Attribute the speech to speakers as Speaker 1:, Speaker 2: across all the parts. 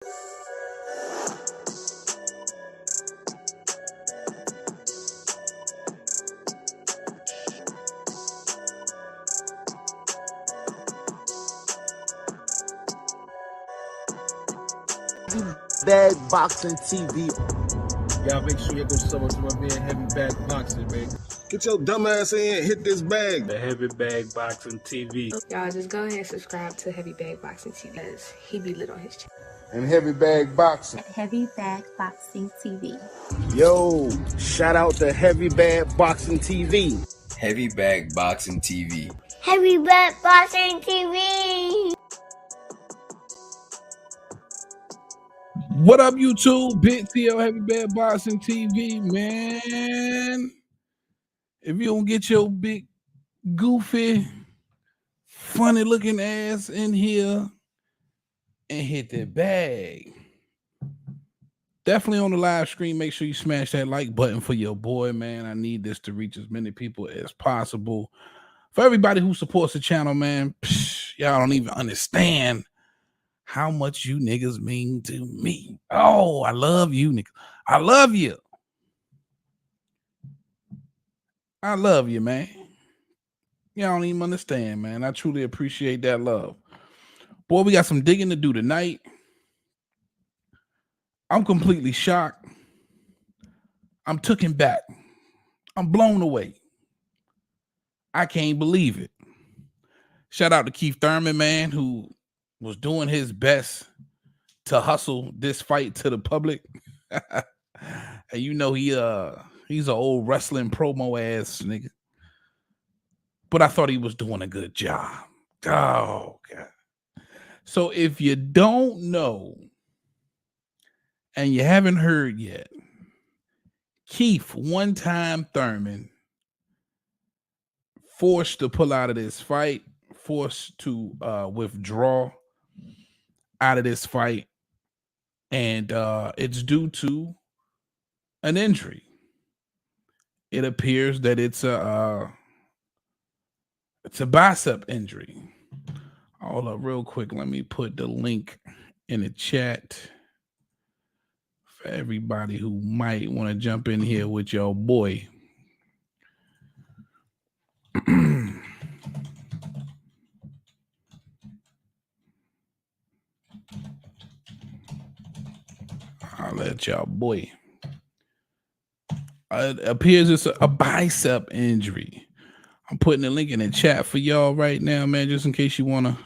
Speaker 1: Bag Boxing TV.
Speaker 2: Y'all make sure you go sub to my man Heavy Bag Boxing, man.
Speaker 3: Get your dumb ass in, hit this bag.
Speaker 2: The Heavy Bag Boxing TV.
Speaker 4: Y'all just go ahead and subscribe to Heavy Bag Boxing TV because he be lit on his channel.
Speaker 3: And Heavy Bag Boxing.
Speaker 5: Heavy Bag Boxing TV.
Speaker 1: Yo, shout out to Heavy Bag Boxing TV.
Speaker 6: Heavy Bag Boxing TV.
Speaker 5: Heavy Bag Boxing TV.
Speaker 2: What up, YouTube? Big TL Heavy Bag Boxing TV, man. If you don't get your big, goofy, funny-looking ass in here and hit that bag, definitely on the live stream, make sure you smash that like button for your boy, man. I need this to reach as many people as possible. For everybody who supports the channel, man, y'all don't even understand how much you niggas mean to me. Oh, I love you, niggas. I love you. I love you, man. Y'all don't even understand, man. I truly appreciate that love. Boy, we got some digging to do tonight. I'm completely shocked. I'm taken back. I'm blown away. I can't believe it. Shout out to Thurman, man, who was doing his best to hustle this fight to the public. And you know he's an old wrestling promo ass nigga. But I thought he was doing a good job. Oh, God. So if you don't know and you haven't heard yet, Keith, one-time Thurman, forced to pull out of this fight, forced to withdraw out of this fight, and it's due to an injury. It appears that it's a bicep injury. Hold up real quick. Let me put the link in the chat for everybody who might want to jump in here with your boy. I'll let y'all boy. It appears it's a bicep injury. I'm putting the link in the chat for y'all right now, man, just in case you wanna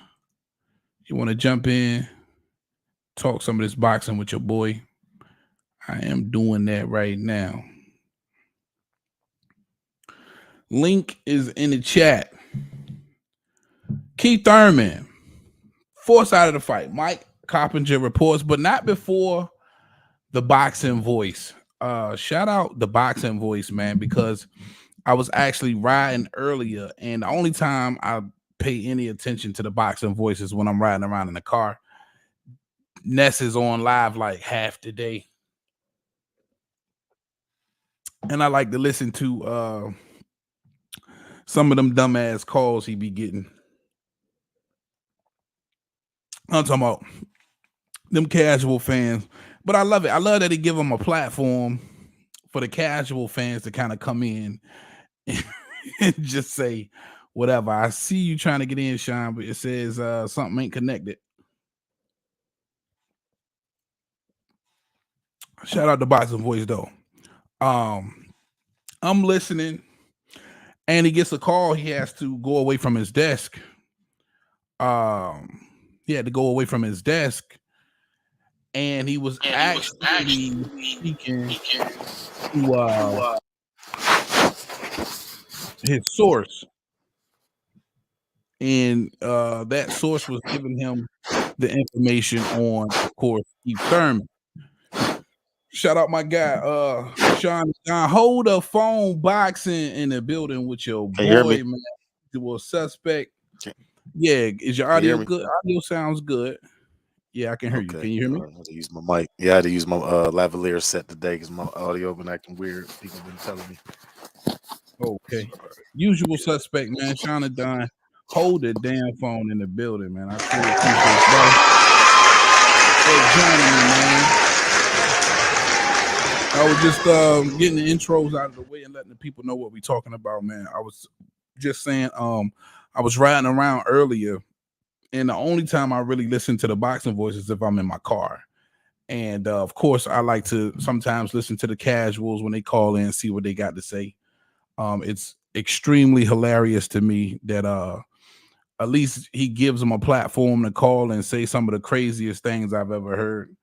Speaker 2: jump in, talk some of this boxing with your boy. I am doing that right now. Link is in the chat. Keith Thurman forced out of the fight. Mike Coppinger reports, but not before the Boxing Voice. Shout out the Boxing Voice, man, because I was actually riding earlier, and the only time I pay any attention to the Boxing Voice is when I'm riding around in the car. Ness is on live like half the day, and I like to listen to some of them dumbass calls he be getting. I'm talking about them casual fans. But I love it. I love that he give them a platform for the casual fans to kind of come in and just say whatever. I see you trying to get in, Sean, but it says something ain't connected. Shout out to Boxing Voice, though. I'm listening, and he gets a call. He has to go away from his desk. He had to go away from his desk. And he was actually speaking to his source. And that source was giving him the information on, of course, Keith Thurman. Shout out my guy, Sean. Hold a phone boxing in the building with your boy, man. Usual suspect. Yeah, is your audio good? Audio sounds good. Yeah, I can hear you. Can you hear me?
Speaker 7: I had to use my mic. Yeah, I had to use my lavalier set today because my audio been acting weird. People been telling me.
Speaker 2: Okay. Usual suspect, man. Sean and Don, hold the damn phone in the building, man. I truly appreciate that. for joining me, man. I was just getting the intros out of the way and letting the people know what we're talking about, man. I was just saying, I was riding around earlier, and the only time I really listen to the boxing voice is if I'm in my car. And of course, I like to sometimes listen to the casuals when they call in, see what they got to say. It's extremely hilarious to me that at least he gives them a platform to call and say some of the craziest things I've ever heard.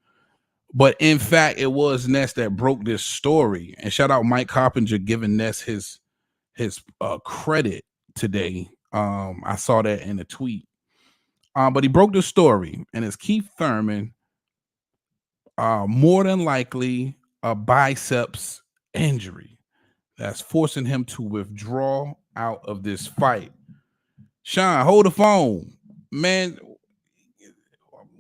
Speaker 2: But in fact, it was Ness that broke this story. And shout out Mike Coppinger giving Ness his credit today. I saw that in a tweet. But he broke the story, and it's Keith Thurman, more than likely a biceps injury that's forcing him to withdraw out of this fight. Sean, hold the phone, man.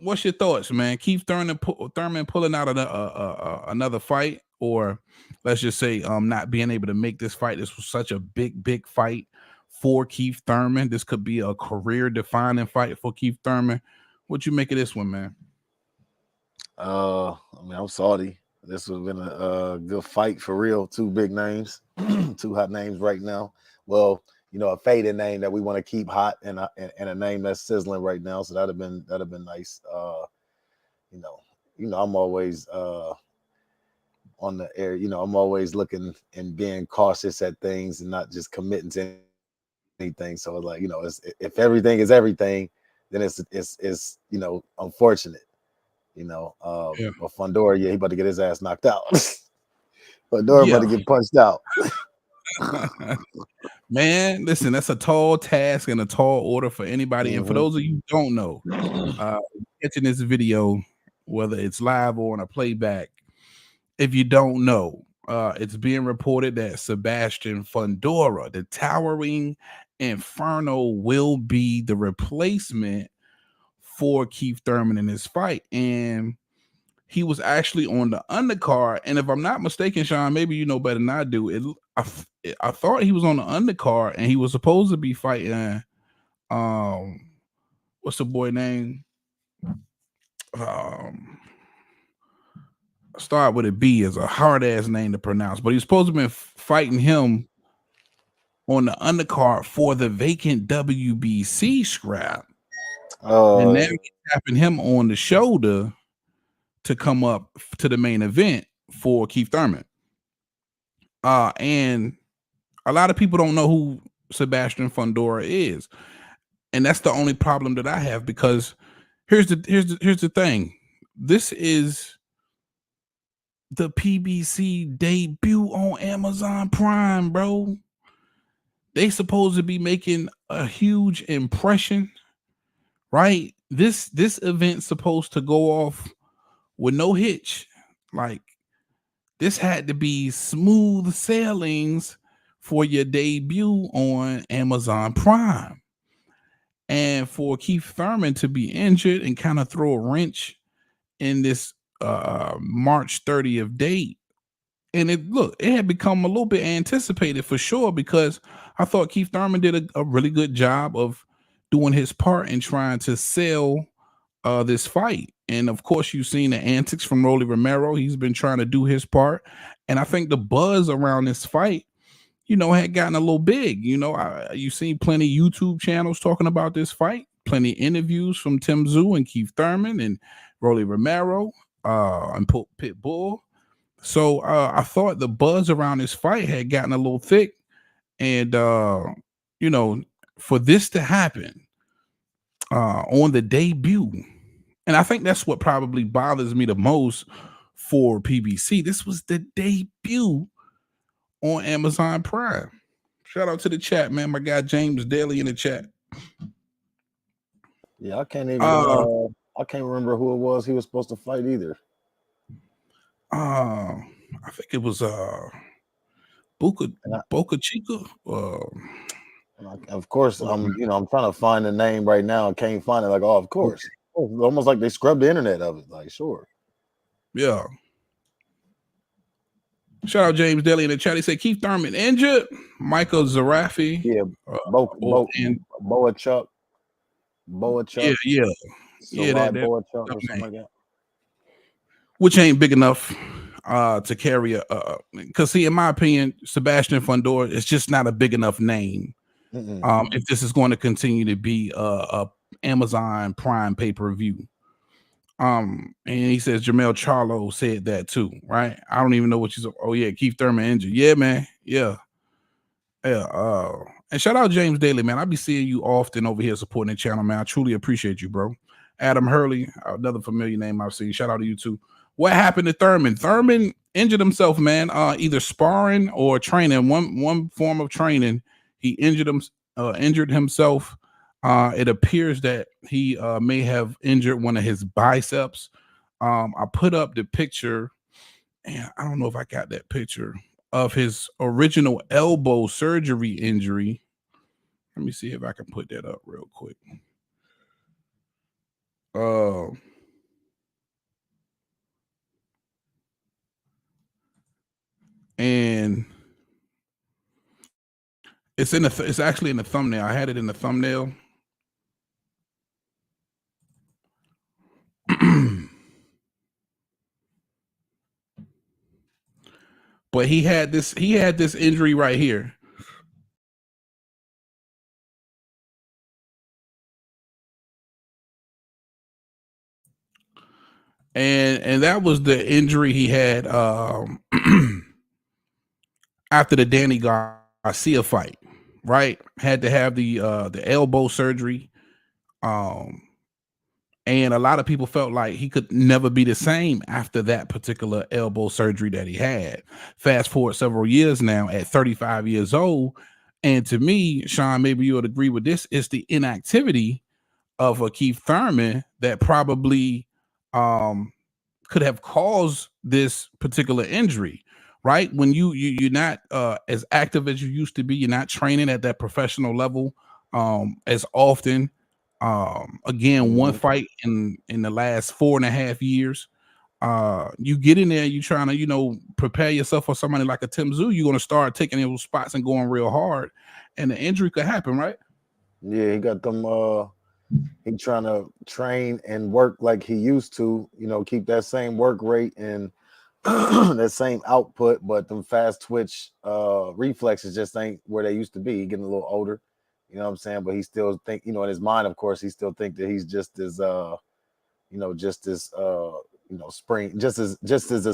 Speaker 2: What's your thoughts, man? Keith Thurman pulling out another fight, or let's just say not being able to make this fight. This was such a big fight for Keith Thurman. This could be a career-defining fight for Keith Thurman. What you make of this one, man?
Speaker 7: I mean, I'm salty. This would have been a good fight for real. Two big names, two hot names right now. Well, you know, a faded name that we want to keep hot, and a name that's sizzling right now. So that'd have been nice. You know, I'm always on the air. You know, I'm always looking and being cautious at things and not just committing to anything. So like, you know, if everything is everything, then it's you know, unfortunate. You know, but Fundora, yeah, he about to get his ass knocked out. Fundora about to get punched out.
Speaker 2: Man, listen, that's a tall task and a tall order for anybody. And for those of you who don't know, catching this video, whether it's live or on a playback, if you don't know, it's being reported that Sebastian Fundora, the towering Inferno, will be the replacement for Keith Thurman in this fight. And he was actually on the undercard. And if I'm not mistaken, Sean, maybe you know better than I do. I thought he was on the undercard and he was supposed to be fighting what's the boy name? Start with a B, is a hard ass name to pronounce, but he's supposed to have been fighting him on the undercard for the vacant WBC scrap. And now he's tapping him on the shoulder to come up to the main event for Keith Thurman. And a lot of people don't know who Sebastian Fundora is. And that's the only problem that I have, because here's the thing. This is the PBC debut on Amazon Prime, bro. They supposed to be making a huge impression, right? This event's supposed to go off with no hitch. Like, this had to be smooth sailings for your debut on Amazon Prime. And for Keith Thurman to be injured and kind of throw a wrench in this March 30th date. And it had become a little bit anticipated for sure, because I thought Keith Thurman did a really good job of doing his part in trying to sell this fight. And of course, you've seen the antics from Rolly Romero. He's been trying to do his part. And I think the buzz around this fight, you know, had gotten a little bit. You know, you've seen plenty of YouTube channels talking about this fight, plenty of interviews from Tszyu and Keith Thurman and Rolly Romero and Pitbull. So I thought the buzz around this fight had gotten a little thick. And, you know, for this to happen on the debut, and I think that's what probably bothers me the most for PBC. This was the debut on Amazon Prime. Shout out to the chat, man. My guy James Daly in the chat.
Speaker 7: Yeah, I can't even. I can't remember who it was he was supposed to fight either.
Speaker 2: I think it was Boca Chica.
Speaker 7: Of course, I'm trying to find the name right now. I can't find it. Like, oh, of course. Almost like they scrubbed the internet of it. Like, sure.
Speaker 2: Yeah. Shout out James Daly in the chat. He said Keith Thurman injured. Michael Zarafi.
Speaker 7: Yeah. Boa Chuck.
Speaker 2: Yeah.
Speaker 7: Boa Chuck or something like that.
Speaker 2: which ain't big enough to carry a. Because see, in my opinion, Sebastian Fundora is just not a big enough name. If this is going to continue to be a Amazon Prime pay-per-view. And he says Jamel Charlo said that too, right? I don't even know what you said. Oh yeah, Keith Thurman injured. Yeah, man. Yeah. And shout out James Daly, man. I be seeing you often over here supporting the channel, man. I truly appreciate you, bro. Adam Hurley, another familiar name I've seen. Shout out to you too. What happened to Thurman? Thurman injured himself, man. Either sparring or training. One form of training. He injured himself. It appears that he may have injured one of his biceps. I put up the picture, and I don't know if I got that picture of his original elbow surgery injury. Let me see if I can put that up real quick. And it's actually in the thumbnail. I had it in the thumbnail. But he had this injury right here. And that was the injury he had after the Danny Garcia fight, right? Had to have the elbow surgery. And a lot of people felt like he could never be the same after that particular elbow surgery that he had. Fast forward several years now at 35 years old. And to me, Sean, maybe you would agree with this, it's the inactivity of a Keith Thurman that probably could have caused this particular injury, right? When you're not as active as you used to be, you're not training at that professional level as often. Again, one fight in the last 4.5 years. You get in there, you trying to, prepare yourself for somebody like a Tszyu, you're going to start taking those spots and going real hard, and the injury could happen, right?
Speaker 7: Yeah, he got them. He trying to train and work like he used to, keep that same work rate and that same output, but them fast twitch reflexes just ain't where they used to be. He getting a little older, you know what I'm saying? But he still think, in his mind, of course, he still think that he's just as spring, just as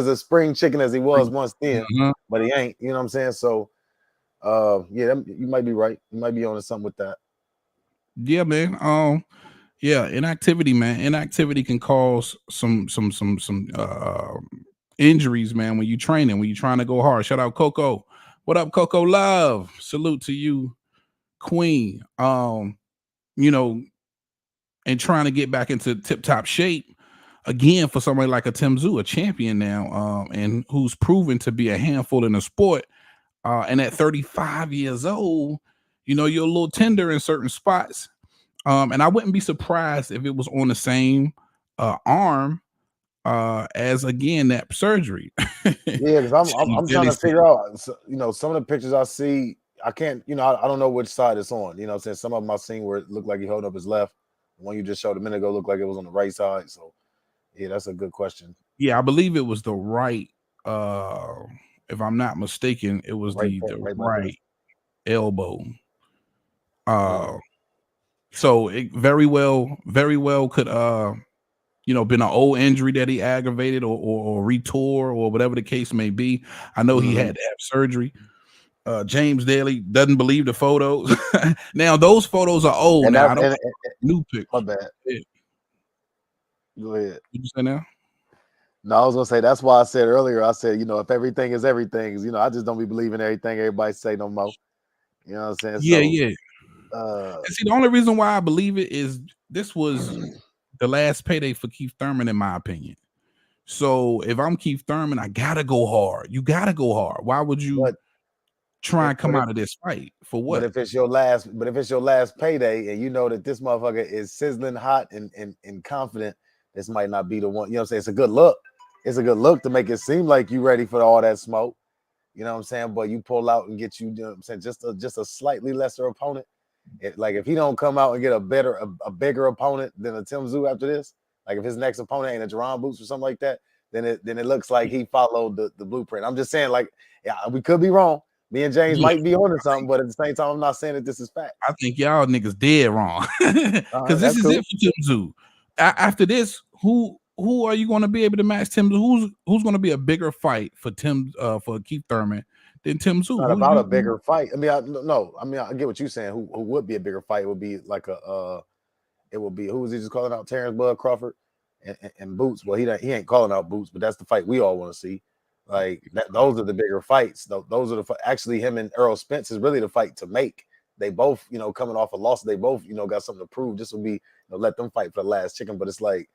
Speaker 7: a spring chicken as he was once then, but he ain't, you know what I'm saying? So yeah, you might be right. You might be on to something with that.
Speaker 2: Yeah, man. Yeah, inactivity, man. Inactivity can cause some injuries, man, when you're training, when you're trying to go hard. Shout out Coco. What up, Coco Love? Salute to you, Queen. And trying to get back into tip-top shape again for somebody like a Tszyu, a champion now, and who's proven to be a handful in the sport. And at 35 years old, you're a little tender in certain spots. And I wouldn't be surprised if it was on the same arm as again that surgery.
Speaker 7: Yeah, because I'm trying to figure out, some of the pictures I see, I can't, I don't know which side it's on. Since some of them I've seen where it looked like he held up his left. The one you just showed a minute ago looked like it was on the right side. So yeah, that's a good question.
Speaker 2: Yeah, I believe it was the right. If I'm not mistaken, it was the right elbow. So it very well could been an old injury that he aggravated or retore or whatever the case may be. I know he had to have surgery. James Daly doesn't believe the photos. Now those photos are old.
Speaker 7: And
Speaker 2: now I don't new pictures.
Speaker 7: My bad.
Speaker 2: Yeah.
Speaker 7: Go ahead.
Speaker 2: What you say now?
Speaker 7: No, I was gonna say that's why I said earlier. I said, if everything is everything, I just don't be believing everything everybody say no more. You know what I'm saying?
Speaker 2: Yeah. See, the only reason why I believe it is this was the last payday for Keith Thurman, in my opinion. So if I'm Keith Thurman, I gotta go hard. You gotta go hard. Why would you try and come out of this fight for what?
Speaker 7: But if it's your last payday, and you know that this motherfucker is sizzling hot and confident, this might not be the one. You know what I'm saying? It's a good look. It's a good look to make it seem like you ready for all that smoke. You know what I'm saying? But you pull out and get you know what I'm saying, just a slightly lesser opponent. Like if he don't come out and get a bigger opponent than a Tszyu after this, Like if his next opponent ain't a Jerron Boots or something like that, then it looks like he followed the blueprint. I'm just saying, like, yeah, we could be wrong. Me and James might be on to something, but at the same time, I'm not saying that this is fact.
Speaker 2: I think y'all niggas dead wrong. Because this is
Speaker 7: cool.
Speaker 2: it for Tszyu. After this, who are you going to be able to match Tszyu? Who's going to be a bigger fight for for Keith Thurman than Tszyu?
Speaker 7: Not about a bigger fight. I mean, I get what you're saying. Who would be a bigger fight? It would be like it would be, who was he just calling out? Terrence Bud Crawford and Boots. Well, he ain't calling out Boots, but that's the fight we all want to see. Like that, those are the bigger fights. Those are actually him and Errol Spence is really the fight to make. They both, coming off a loss, they both, got something to prove. This will be, let them fight for the last chicken. But it's like,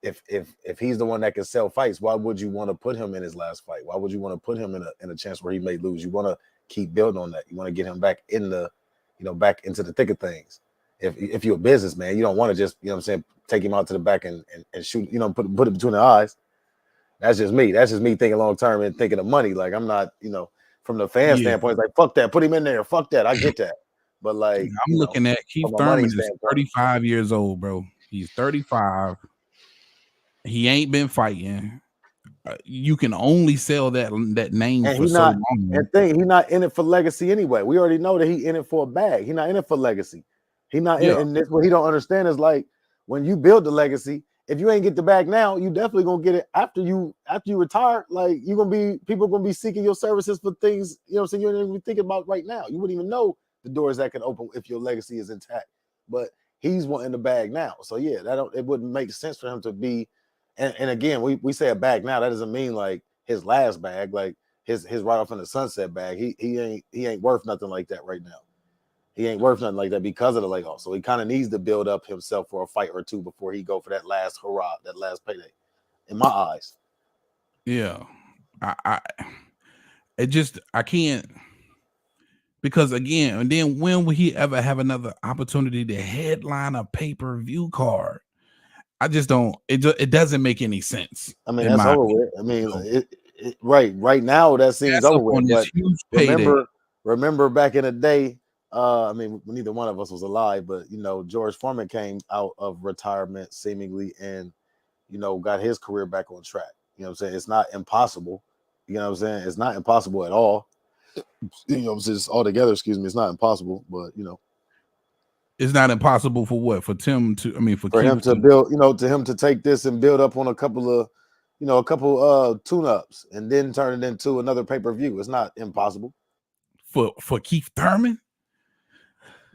Speaker 7: if he's the one that can sell fights, why would you want to put him in his last fight? Why would you want to put him in a chance where he may lose? You want to keep building on that. You want to get him back in the, back into the thick of things. If you're a businessman, you don't want to just, take him out to the back and shoot, put it between the eyes. That's just me. That's just me thinking long term and thinking of money. Like I'm not, from the fan standpoint, it's like fuck that, put him in there, fuck that. I get that, but like
Speaker 2: I'm looking at Keith Thurman is 35 years old, bro. He's 35. He ain't been fighting. You can only sell that name
Speaker 7: and
Speaker 2: for so long.
Speaker 7: And he's not in it for legacy anyway. We already know that he in it for a bag. He's not in it for legacy. He's not in it. And this, what he don't understand is like when you build the legacy, if you ain't get the bag now, you definitely gonna get it after you retire. Like people gonna be seeking your services for things, you ain't even thinking about right now. You wouldn't even know the doors that can open if your legacy is intact. But he's wanting the bag now. So yeah, it wouldn't make sense for him to be. And again, we say a bag now. That doesn't mean like his last bag, like his right off in the sunset bag. He ain't worth nothing like that right now. He ain't worth nothing like that because of the layoff. So he kind of needs to build up himself for a fight or two before he go for that last hurrah, that last payday. In my eyes.
Speaker 2: Yeah, I can't, because again, and then when will he ever have another opportunity to headline a pay-per-view card? I just don't. It doesn't make any sense.
Speaker 7: I mean, that's over with. I mean, right now that seems over with. But remember back in the day. I mean, neither one of us was alive, but George Foreman came out of retirement seemingly, and got his career back on track. You know what I'm saying? It's not impossible. You know what I'm saying? It's not impossible at all. Just altogether. Excuse me. It's not impossible, but
Speaker 2: it's not impossible for what? For Tim to, I mean, for
Speaker 7: him to build, to him to take this and build up on a couple tune-ups and then turn it into another pay-per-view. It's not impossible.
Speaker 2: For Keith Thurman?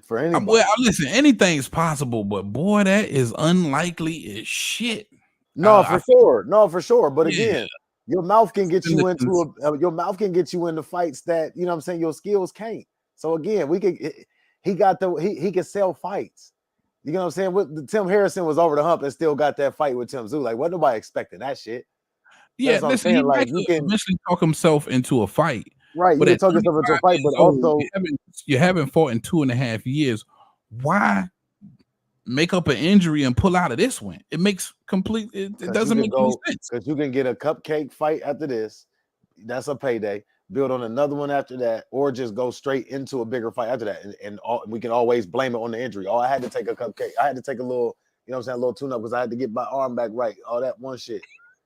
Speaker 7: For anybody.
Speaker 2: Well, listen, anything's possible, but boy, that is unlikely as shit.
Speaker 7: No, for sure. But again, your mouth can get you into fights that your skills can't. So again, he can sell fights. You know what I'm saying? With Tim Harrison was over the hump and still got that fight with Tszyu. Like, wasn't nobody expecting that shit?
Speaker 2: Yeah, listen, he might eventually talk himself into a fight.
Speaker 7: Right, you can talk yourself into a fight, but also
Speaker 2: you haven't fought in 2.5 years. Why make up an injury and pull out of this one? It makes it doesn't make any sense.
Speaker 7: Because you can get a cupcake fight after this. That's a payday. Build on another one after that, or just go straight into a bigger fight after that. And we can always blame it on the injury. Oh, I had to take a cupcake. I had to take a little, a little tune-up because I had to get my arm back right. All that one shit.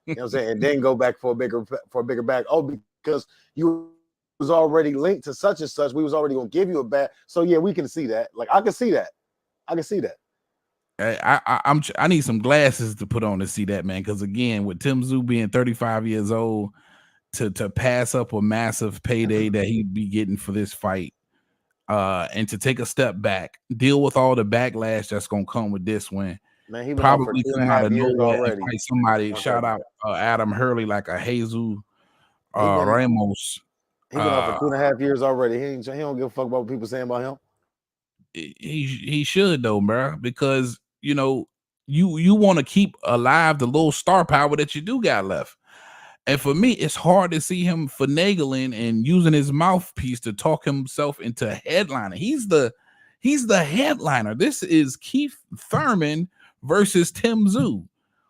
Speaker 7: You know what I'm saying? And then go back for a bigger bag. Oh, because you was already linked to such and such. We was already gonna give you a bag. So yeah, we can see that. Like I can see that.
Speaker 2: I need some glasses to put on to see that, man. Because again, with Tszyu being 35 years old, to pass up a massive payday that he'd be getting for this fight, and to take a step back, deal with all the backlash that's gonna come with this one.
Speaker 7: Man, he
Speaker 2: probably come out of nowhere and fight somebody. Shout out Adam Hurley, like a Jesus Ramos.
Speaker 7: He been on for 2.5 years already. He don't give a fuck about what people saying about him.
Speaker 2: He should though, bro, because you want to keep alive the little star power that you do got left. And for me, it's hard to see him finagling and using his mouthpiece to talk himself into a headliner. He's the headliner. This is Keith Thurman versus Tszyu.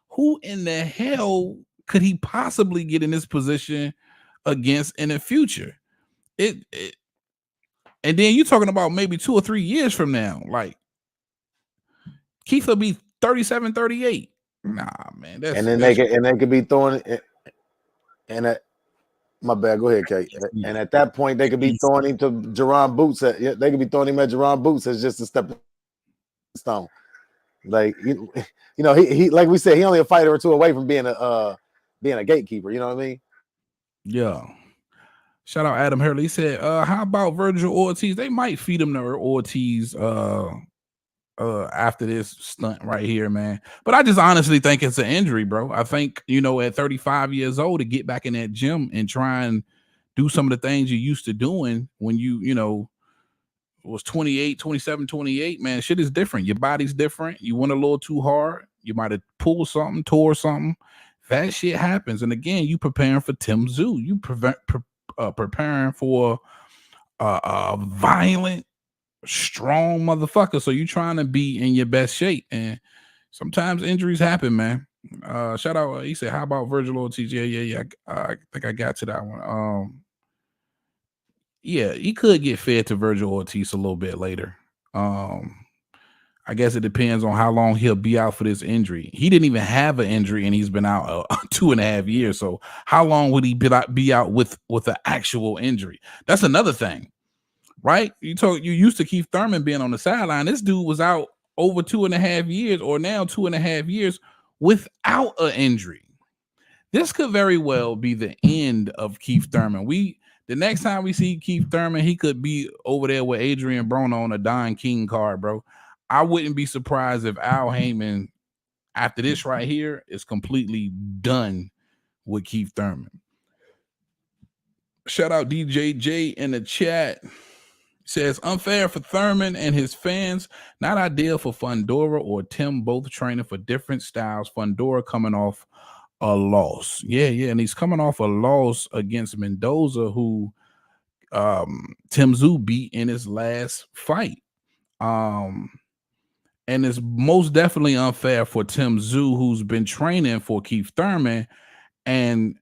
Speaker 2: Who in the hell could he possibly get in this position against in the future? And then you're talking about maybe 2 or 3 years from now. Like Keith will be 37, 38. Nah, man.
Speaker 7: And then they could be throwing it. And my bad. Go ahead, Kate. And at that point, they could be throwing him to Jerron Boots. They could be throwing him at Jerron Boots as just a stepping stone. Like you know, he like we said, he only a fighter or two away from being a gatekeeper. You know what I mean?
Speaker 2: Yeah. Shout out Adam Hurley. He said, how about Virgil Ortiz? They might feed him to Ortiz after this stunt right here, man. But I just honestly think it's an injury, bro. I think, at 35 years old, to get back in that gym and try and do some of the things you used to doing when you was 28, 27, 28, man, shit is different. Your body's different. You went a little too hard. You might have pulled something, tore something. That shit happens. And again, you preparing for Tszyu. You preparing for a violent, strong motherfucker. So you trying to be in your best shape. And sometimes injuries happen, man. Shout out. He said, how about Virgil Ortiz? Yeah. I think I got to that one. Yeah, he could get fed to Virgil Ortiz a little bit later. I guess it depends on how long he'll be out for this injury. He didn't even have an injury, and he's been out 2.5 years. So how long would he be out with an actual injury? That's another thing, right? You used to Keith Thurman being on the sideline. This dude was out over 2.5 years, or now 2.5 years without an injury. This could very well be the end of Keith Thurman. The next time we see Keith Thurman, he could be over there with Adrian Broner on a Don King card, bro. I wouldn't be surprised if Al Heyman, after this right here, is completely done with Keith Thurman. Shout out DJ J in the chat. Says, unfair for Thurman and his fans. Not ideal for Fundora or Tim, both training for different styles. Fundora coming off a loss. Yeah, and he's coming off a loss against Mendoza, who Tszyu beat in his last fight. And it's most definitely unfair for Tszyu, who's been training for Keith Thurman, and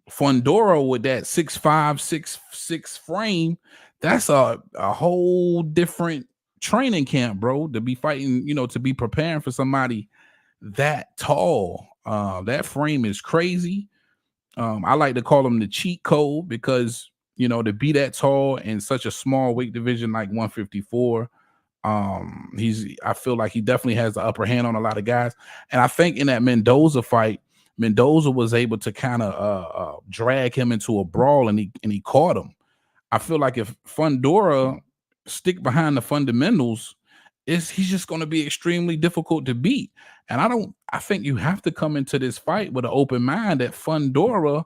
Speaker 2: Fundora with that 6'5", 6'6" frame. That's a whole different training camp, bro, to be fighting, to be preparing for somebody that tall. That frame is crazy. I like to call him the cheat code because, to be that tall in such a small weight division like 154, I feel like he definitely has the upper hand on a lot of guys. And I think in that Mendoza fight, Mendoza was able to kind of drag him into a brawl, and he caught him. I feel like if Fundora stick behind the fundamentals, he's just going to be extremely difficult to beat. And I think you have to come into this fight with an open mind that Fundora,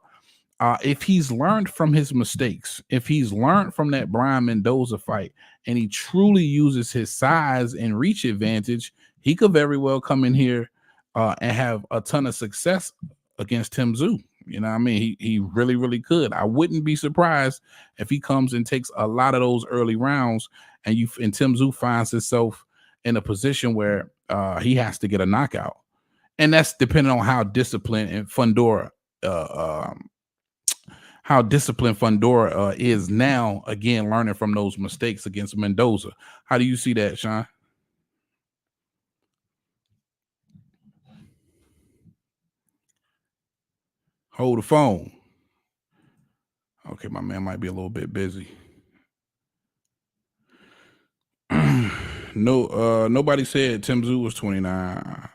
Speaker 2: if he's learned from his mistakes, if he's learned from that Brian Mendoza fight, and he truly uses his size and reach advantage, he could very well come in here and have a ton of success against Tszyu. You know what I mean? He really, really could. I wouldn't be surprised if he comes and takes a lot of those early rounds, and Tszyu finds himself in a position where he has to get a knockout. And that's depending on how disciplined and Fundora is now, again, learning from those mistakes against Mendoza. How do you see that, Sean? Hold the phone. Okay, my man might be a little bit busy. No, nobody said Tszyu was 29.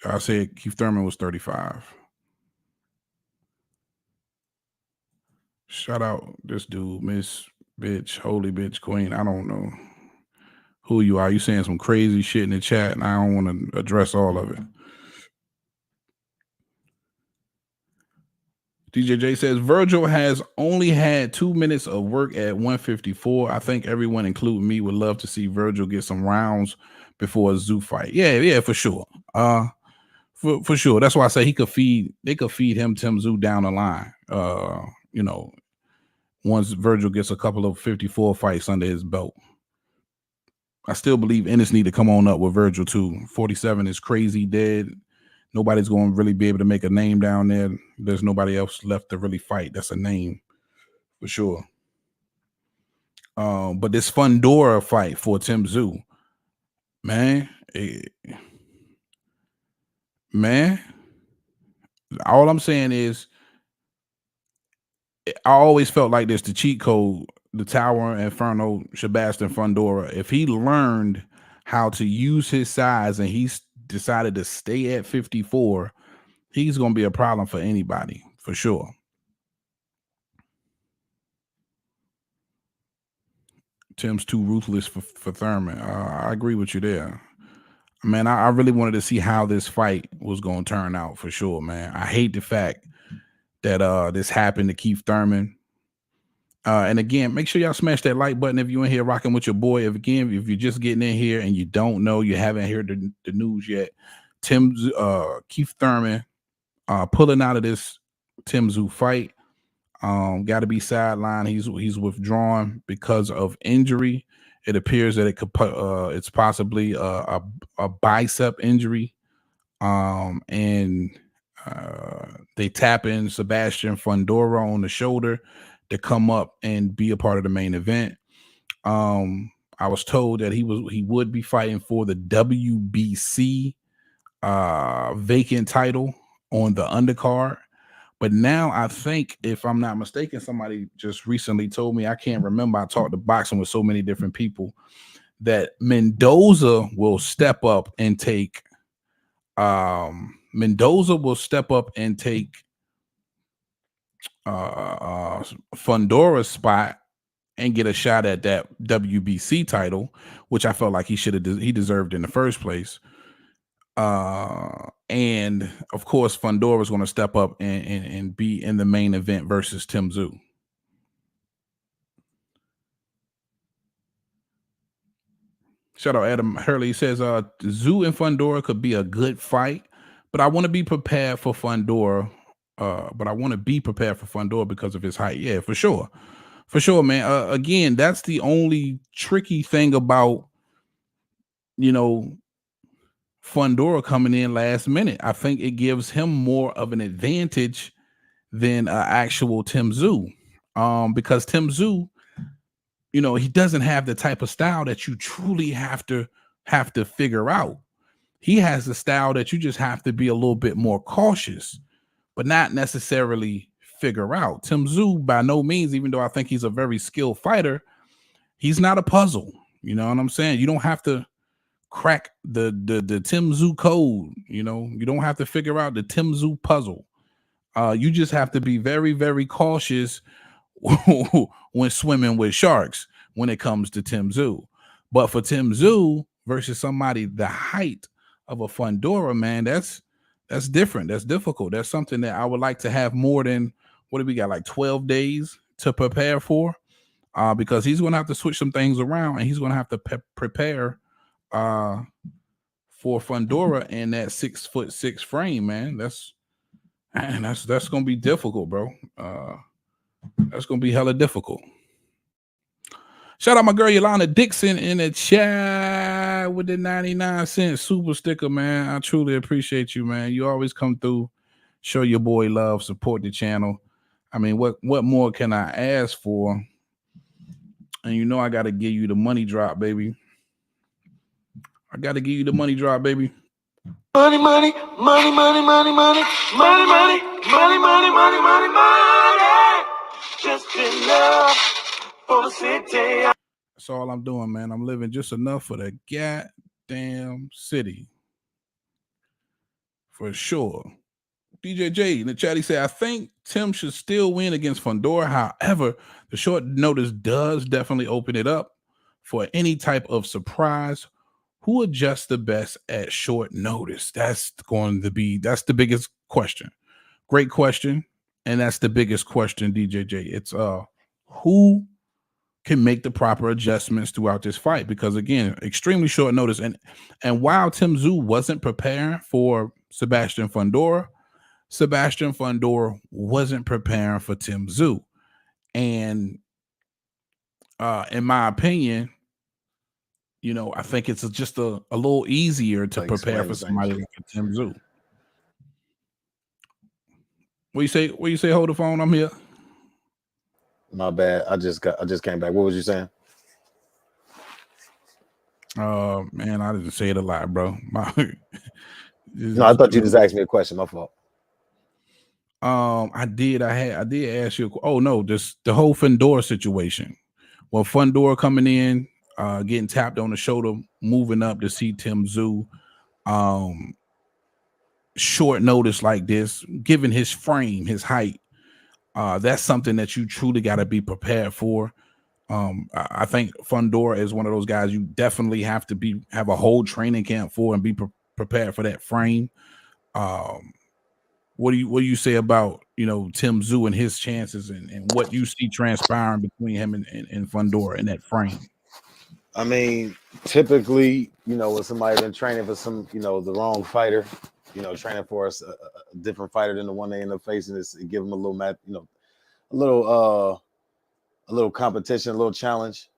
Speaker 2: I said Keith Thurman was 35. Shout out this dude, Miss Bitch, Holy Bitch Queen. I don't know who you are. You saying some crazy shit in the chat, and I don't want to address all of it. DJ J says, Virgil has only had 2 minutes of work at 154. I think everyone, including me, would love to see Virgil get some rounds before a Tszyu fight. Yeah, for sure. For sure. That's why I say they could feed him Tszyu down the line. Once Virgil gets a couple of 54 fights under his belt. I still believe Ennis need to come on up with Virgil too. 47 is crazy dead. Nobody's going to really be able to make a name down there. There's nobody else left to really fight. That's a name for sure. But this Fundora fight for Tszyu, man, Man, all I'm saying is I always felt like this: the cheat code, the Tower Inferno, Sebastian Fundora. If he learned how to use his size and he's decided to stay at 54, he's going to be a problem for anybody for sure. Tim's too ruthless for Thurman. I agree with you there. Man, I really wanted to see how this fight was going to turn out for sure, man. I hate the fact that this happened to Keith Thurman. And again, make sure y'all smash that like button if you're in here rocking with your boy. If you're just getting in here and you don't know, you haven't heard the news yet, Keith Thurman pulling out of this Tszyu fight. Got to be sidelined. He's withdrawn because of injury. It appears that it's possibly a bicep injury. And they tap in Sebastian Fundora on the shoulder to come up and be a part of the main event. I was told that he would be fighting for the WBC vacant title on the undercard. But now I think, if I'm not mistaken, somebody just recently told me, I can't remember, I talked to boxing with so many different people, that Mendoza will step up and take Fundora's spot and get a shot at that WBC title, which I felt like he deserved in the first place. And of course, Fundora is going to step up and be in the main event versus Tszyu. Shout out Adam Hurley. He says Tszyu and Fundora could be a good fight, but I want to be prepared for Fundora. Because of his height. Yeah, for sure, man. Again, that's the only tricky thing about Fundora coming in last minute. I think it gives him more of an advantage than actual Tszyu, because Tszyu, he doesn't have the type of style that you truly have to figure out. He has the style that you just have to be a little bit more cautious, but not necessarily figure out. Tszyu, by no means, even though I think he's a very skilled fighter, he's not a puzzle. You know what I'm saying? You don't have to crack the Tszyu code. You don't have to figure out the Tszyu puzzle. You just have to be very, very cautious when swimming with sharks when it comes to Tszyu. But for Tszyu versus somebody the height of a Fundora, man, that's different. That's difficult. That's something that I would like to have more than, what do we got, like 12 days to prepare for? Because he's going to have to switch some things around, and he's going to have to prepare for Fundora in that 6'6" frame, man. That's going to be difficult, bro. That's going to be hella difficult. Shout out my girl Yolanda Dixon in the chat with the 99-cent super sticker, man. I truly appreciate you, man. You always come through, show your boy love, support the channel. I mean, what more can I ask for? And I got to give you the money drop, baby.
Speaker 8: Money, money, money, money, money, money, money, money, money, money, money, money, money, money. Just enough for the city.
Speaker 2: That's all I'm doing, man. I'm living just enough for the goddamn city. For sure. DJ J in the chat, he said, I think Tim should still win against Fundora. However, the short notice does definitely open it up for any type of surprise. Who adjusts the best at short notice? That's the biggest question. Great question. And that's the biggest question, DJ J. It's who can make the proper adjustments throughout this fight? Because again, extremely short notice. And while Tszyu wasn't preparing for Sebastian Fundora wasn't preparing for Tszyu. And in my opinion, I think it's just a little easier to prepare for somebody like Tszyu. What you say? Hold the phone. I'm here.
Speaker 7: My bad. I just came back. What was you saying?
Speaker 2: Man, I didn't say it a lot, bro.
Speaker 7: No, I thought you just asked me a question. My fault.
Speaker 2: I did ask you. Oh no, just the whole Fundora situation. Well, Fundora coming in, getting tapped on the shoulder, moving up to see Tszyu. Short notice like this, given his frame, his height, that's something that you truly got to be prepared for. I think Fundora is one of those guys you definitely have to have a whole training camp for and be prepared for that frame. What do you say about Tszyu and his chances and what you see transpiring between him and Fundora in that frame?
Speaker 7: I mean, typically, when somebody been training for some, the wrong fighter, training for a different fighter than the one they end up facing, it give them a little a little competition, a little challenge.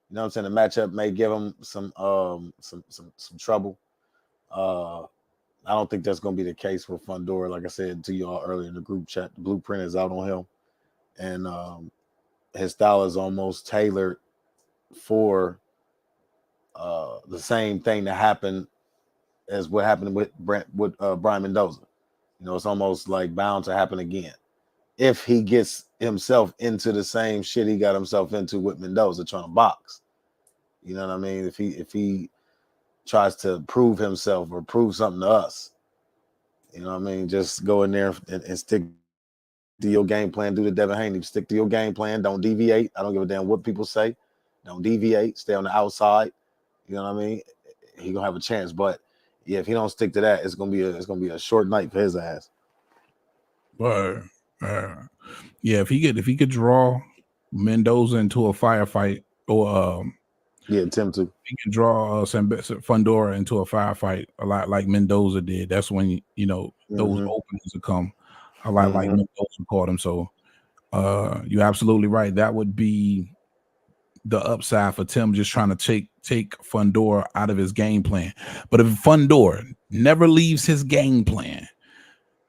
Speaker 7: You know what I'm saying? The matchup may give them some trouble. I don't think that's going to be the case with Fundora. Like I said to y'all earlier in the group chat, the blueprint is out on him, and his style is almost tailored for the same thing that happened as what happened with Brian Mendoza. It's almost like bound to happen again if he gets himself into the same shit he got himself into with Mendoza trying to box. You know what I mean? If he tries to prove himself or prove something to us, you know what I mean? Just go in there and stick to your game plan. Do the Devin Haney. Stick to your game plan. Don't deviate. I don't give a damn what people say. Don't deviate. Stay on the outside. You know what I mean? He gonna have a chance, but yeah, if he don't stick to that, it's gonna be a short night for his ass.
Speaker 2: But yeah, if he could draw Mendoza into a firefight, or
Speaker 7: Tim too.
Speaker 2: He can draw Fundora into a firefight a lot like Mendoza did. That's when those openings will come a lot like Mendoza caught him. So you're absolutely right. That would be the upside for Tim, just trying to take Fundora out of his game plan. But if Fundora never leaves his game plan,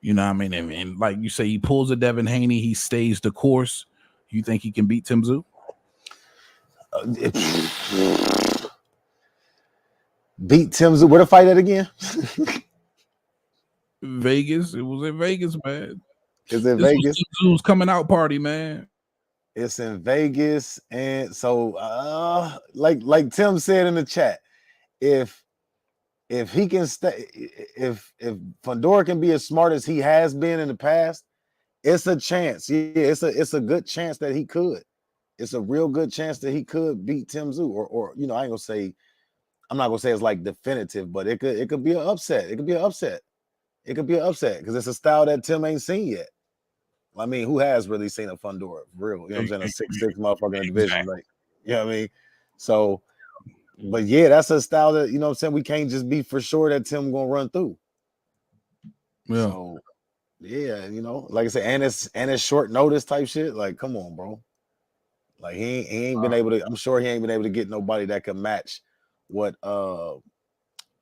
Speaker 2: you know what I mean? And like you say, he pulls a Devin Haney, he stays the course. You think he can beat Tszyu?
Speaker 7: Beat Tszyu. Where to fight at again?
Speaker 2: Vegas. It was in Vegas, man.
Speaker 7: Is it Vegas?
Speaker 2: Tszyu's coming out party, man.
Speaker 7: It's in Vegas, and so like Tim said in the chat, if he can stay, if Fundora can be as smart as he has been in the past, it's a chance. Yeah, it's a good chance that he could. It's a real good chance that he could beat Tszyu, or I ain't gonna say, I'm not gonna say it's like definitive, but it could be an upset. It could be an upset. It could be an upset because it's a style that Tim ain't seen yet. I mean, who has really seen a Fundora? Real, you know what I'm saying? A 6'6" motherfucker in the division, like, you know what I mean? So, but yeah, that's a style that, you know what I'm saying, we can't just be for sure that Tim gonna run through. Yeah. So, yeah, like I said, and it's short notice type shit. Like, come on, bro. Like he ain't been able to. I'm sure he ain't been able to get nobody that can match what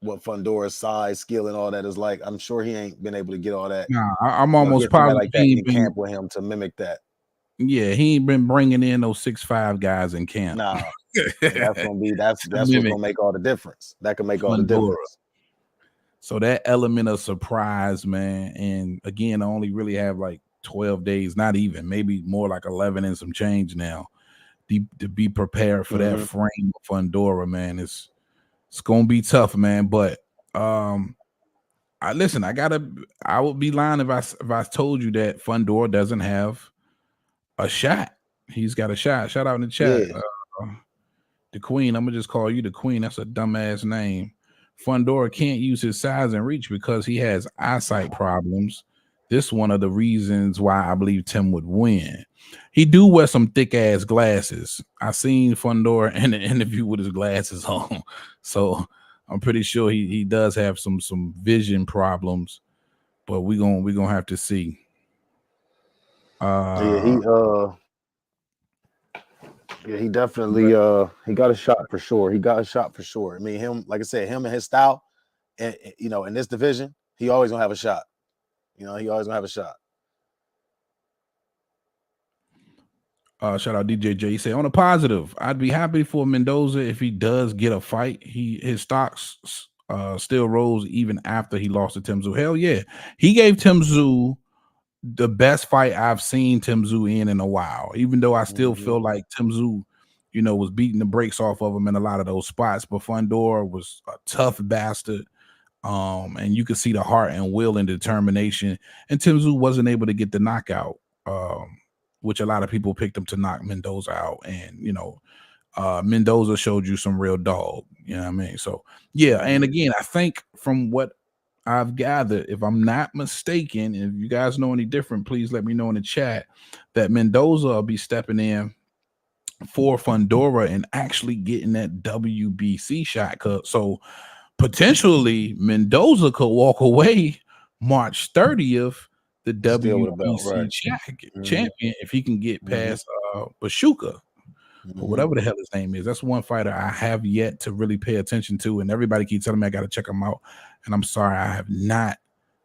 Speaker 7: Fundora's size, skill, and all that is like. I'm sure he ain't been able to get all that.
Speaker 2: Nah, I'm almost positive
Speaker 7: like that in camp with him to mimic that.
Speaker 2: Yeah, he ain't been bringing in those 6'5" guys in camp.
Speaker 7: Nah, that's what's gonna make all the difference. That can make all the difference.
Speaker 2: So that element of surprise, man, and again, I only really have like 12 days, not even, maybe more like 11 and some change now, to be prepared for that frame of Fundora, man. It's gonna be tough, man. But I would be lying if I told you that Fundora doesn't have a shot. He's got a shot. Shout out in the chat. Yeah. The Queen. I'm gonna just call you the Queen. That's a dumbass name. Fundora can't use his size and reach because he has eyesight problems. This one of the reasons why I believe Tim would win. He do wear some thick ass glasses. I seen Fundora in an interview with his glasses on, so I'm pretty sure he does have some vision problems. But we gonna have to see.
Speaker 7: He definitely he got a shot for sure. He got a shot for sure. I mean, him, like I said, him and his style, and in this division, he always gonna have a shot. He always gonna have a shot.
Speaker 2: Shout out DJ J. He said, on a positive, I'd be happy for Mendoza if he does get a fight. His stocks still rose even after he lost to Tszyu. Hell yeah, he gave Tszyu the best fight I've seen Tszyu in a while. Even though I still feel like Tszyu, was beating the brakes off of him in a lot of those spots. But Fundora was a tough bastard. And you could see the heart and will and determination. And Tszyu wasn't able to get the knockout, which a lot of people picked him to knock Mendoza out. And Mendoza showed you some real dog. You know what I mean? So yeah. And again, I think from what I've gathered, if I'm not mistaken, if you guys know any different, please let me know in the chat, that Mendoza will be stepping in for Fundora and actually getting that WBC shot. So potentially Mendoza could walk away March 30th, the
Speaker 7: Still with a belt,
Speaker 2: WBC
Speaker 7: right?
Speaker 2: champion, if he can get past Bashuka. Or whatever the hell his name is. That's one fighter I have yet to really pay attention to, and everybody keeps telling me I got to check him out. And I'm sorry, I have not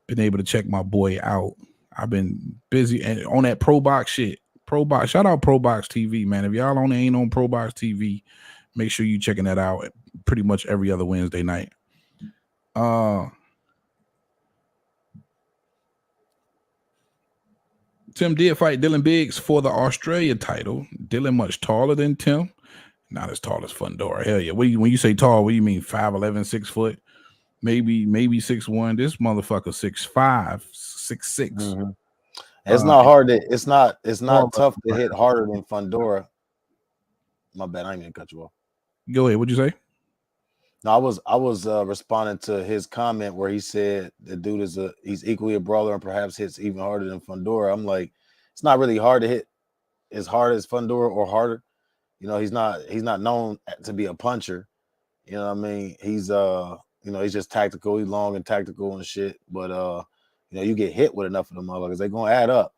Speaker 2: been able to check my boy out. I've been busy and on that Pro Box shit. Pro Box, shout out Pro Box TV, man. If y'all ain't on Pro Box TV, make sure you checking that out pretty much every other Wednesday night. Tim did fight Dylan Biggs for the Australia title. Dylan much taller than Tim. Not as tall as Fundora. Hell yeah. When you say tall, what do you mean? 5'11", 6 foot? Maybe 6'1". This motherfucker 6'5", 6'6".
Speaker 7: It's not hard to it's not tough to hit harder than Fundora. My bad, I ain't gonna cut you off.
Speaker 2: Go ahead. What'd you say?
Speaker 7: No, I was responding to his comment where he said the dude he's equally a brawler and perhaps hits even harder than Fundora. I'm like, it's not really hard to hit as hard as Fundora or harder. He's not known to be a puncher. You know what I mean? He's he's just tactical. He's long and tactical and shit. But you get hit with enough of them motherfuckers, they gonna add up.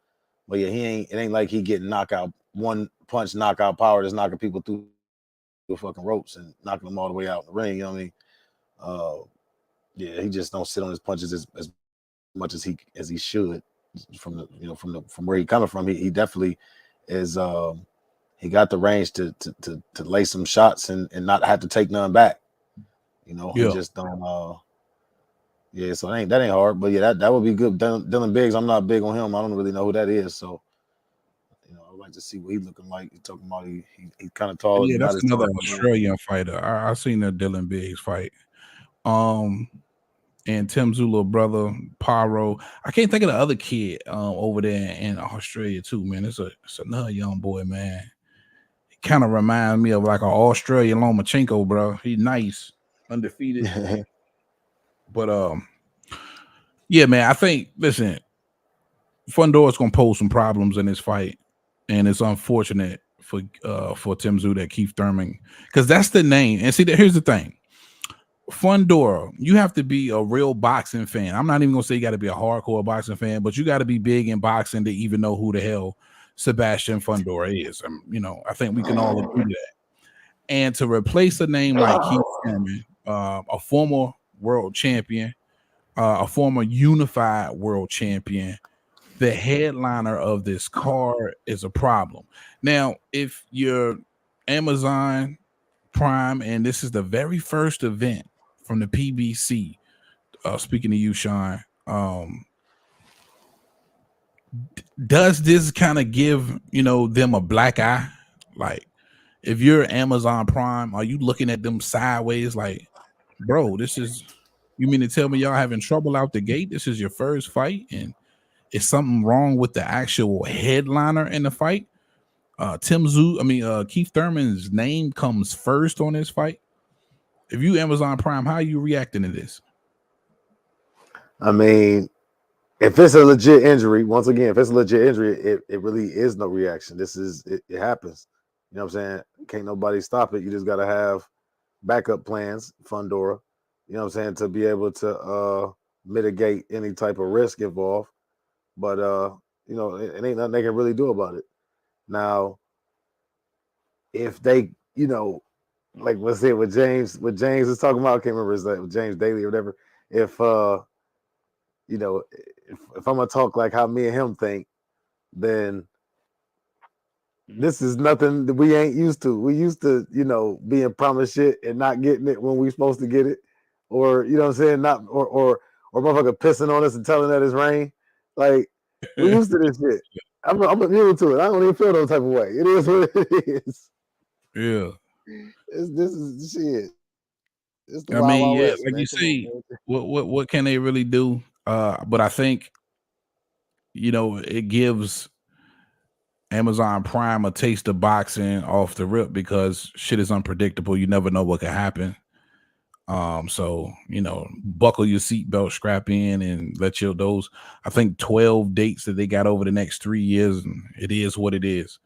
Speaker 7: But yeah, it ain't like he getting knockout, one punch knockout power that's knocking people through the fucking ropes and knocking them all the way out in the ring. You know what I mean? Yeah, he just don't sit on his punches as much as he should. From where he coming from, he definitely is. He got the range to lay some shots and not have to take none back. He just don't. So that ain't hard. But yeah, that would be good. Dylan Biggs, I'm not big on him. I don't really know who that is. So I'd like to see what he's looking like. He's talking about he's kind of tall.
Speaker 2: Yeah, that's another Australian fighter. I seen that Dylan Biggs fight. And Tim Zulu brother Paro. I can't think of the other kid over there in Australia too, man. It's another young boy, man. It kind of reminds me of like an Australian Lomachenko, bro. He's nice, undefeated. But yeah, man. I think Fundora's gonna pose some problems in this fight, and it's unfortunate for Tim Zulu that Keith Thurman, because that's the name. And see, here's the thing. Fundora, you have to be a real boxing fan. I'm not even gonna say you got to be a hardcore boxing fan, but you got to be big in boxing to even know who the hell Sebastian Fundora is. I think we can all agree to that. And to replace a name like Keith Thurman, a former world champion, a former unified world champion, the headliner of this card is a problem. Now, if you're Amazon Prime and this is the very first event from the PBC, speaking to you, Sean, does this kind of give them a black eye? Like, if you're Amazon Prime, are you looking at them sideways like, bro, you mean to tell me y'all having trouble out the gate? This is your first fight and is something wrong with the actual headliner in the fight? Keith Thurman's name comes first on this fight. If you Amazon Prime, how are you reacting to this?
Speaker 7: I mean, if it's a legit injury, once again, if it's a legit injury, it really is no reaction. It happens. You know what I'm saying? Can't nobody stop it. You just got to have backup plans, Fundora, you know what I'm saying, to be able to mitigate any type of risk involved. But, it ain't nothing they can really do about it. Now, if they, like let's say what James is talking about, I can't remember his name, James Daly or whatever. If if I'm gonna talk like how me and him think, then this is nothing that we ain't used to. We used to, being promised shit and not getting it when we supposed to get it. or you know what I'm saying, not or motherfucker pissing on us and telling that it's rain. Like we used to this shit. I'm immune to it. I don't even feel no type of way. It is what it is.
Speaker 2: Yeah.
Speaker 7: This is shit. It's the
Speaker 2: I
Speaker 7: Wild
Speaker 2: mean,
Speaker 7: Wild
Speaker 2: yeah,
Speaker 7: West,
Speaker 2: like
Speaker 7: man.
Speaker 2: you
Speaker 7: Come
Speaker 2: say,
Speaker 7: on, man.
Speaker 2: what can they really do? But I think, you know, it gives Amazon Prime a taste of boxing off the rip because shit is unpredictable. You never know what could happen. So you know, buckle your seatbelt, strap in, and let your those. I think 12 dates that they got over the next 3 years, and it is what it is.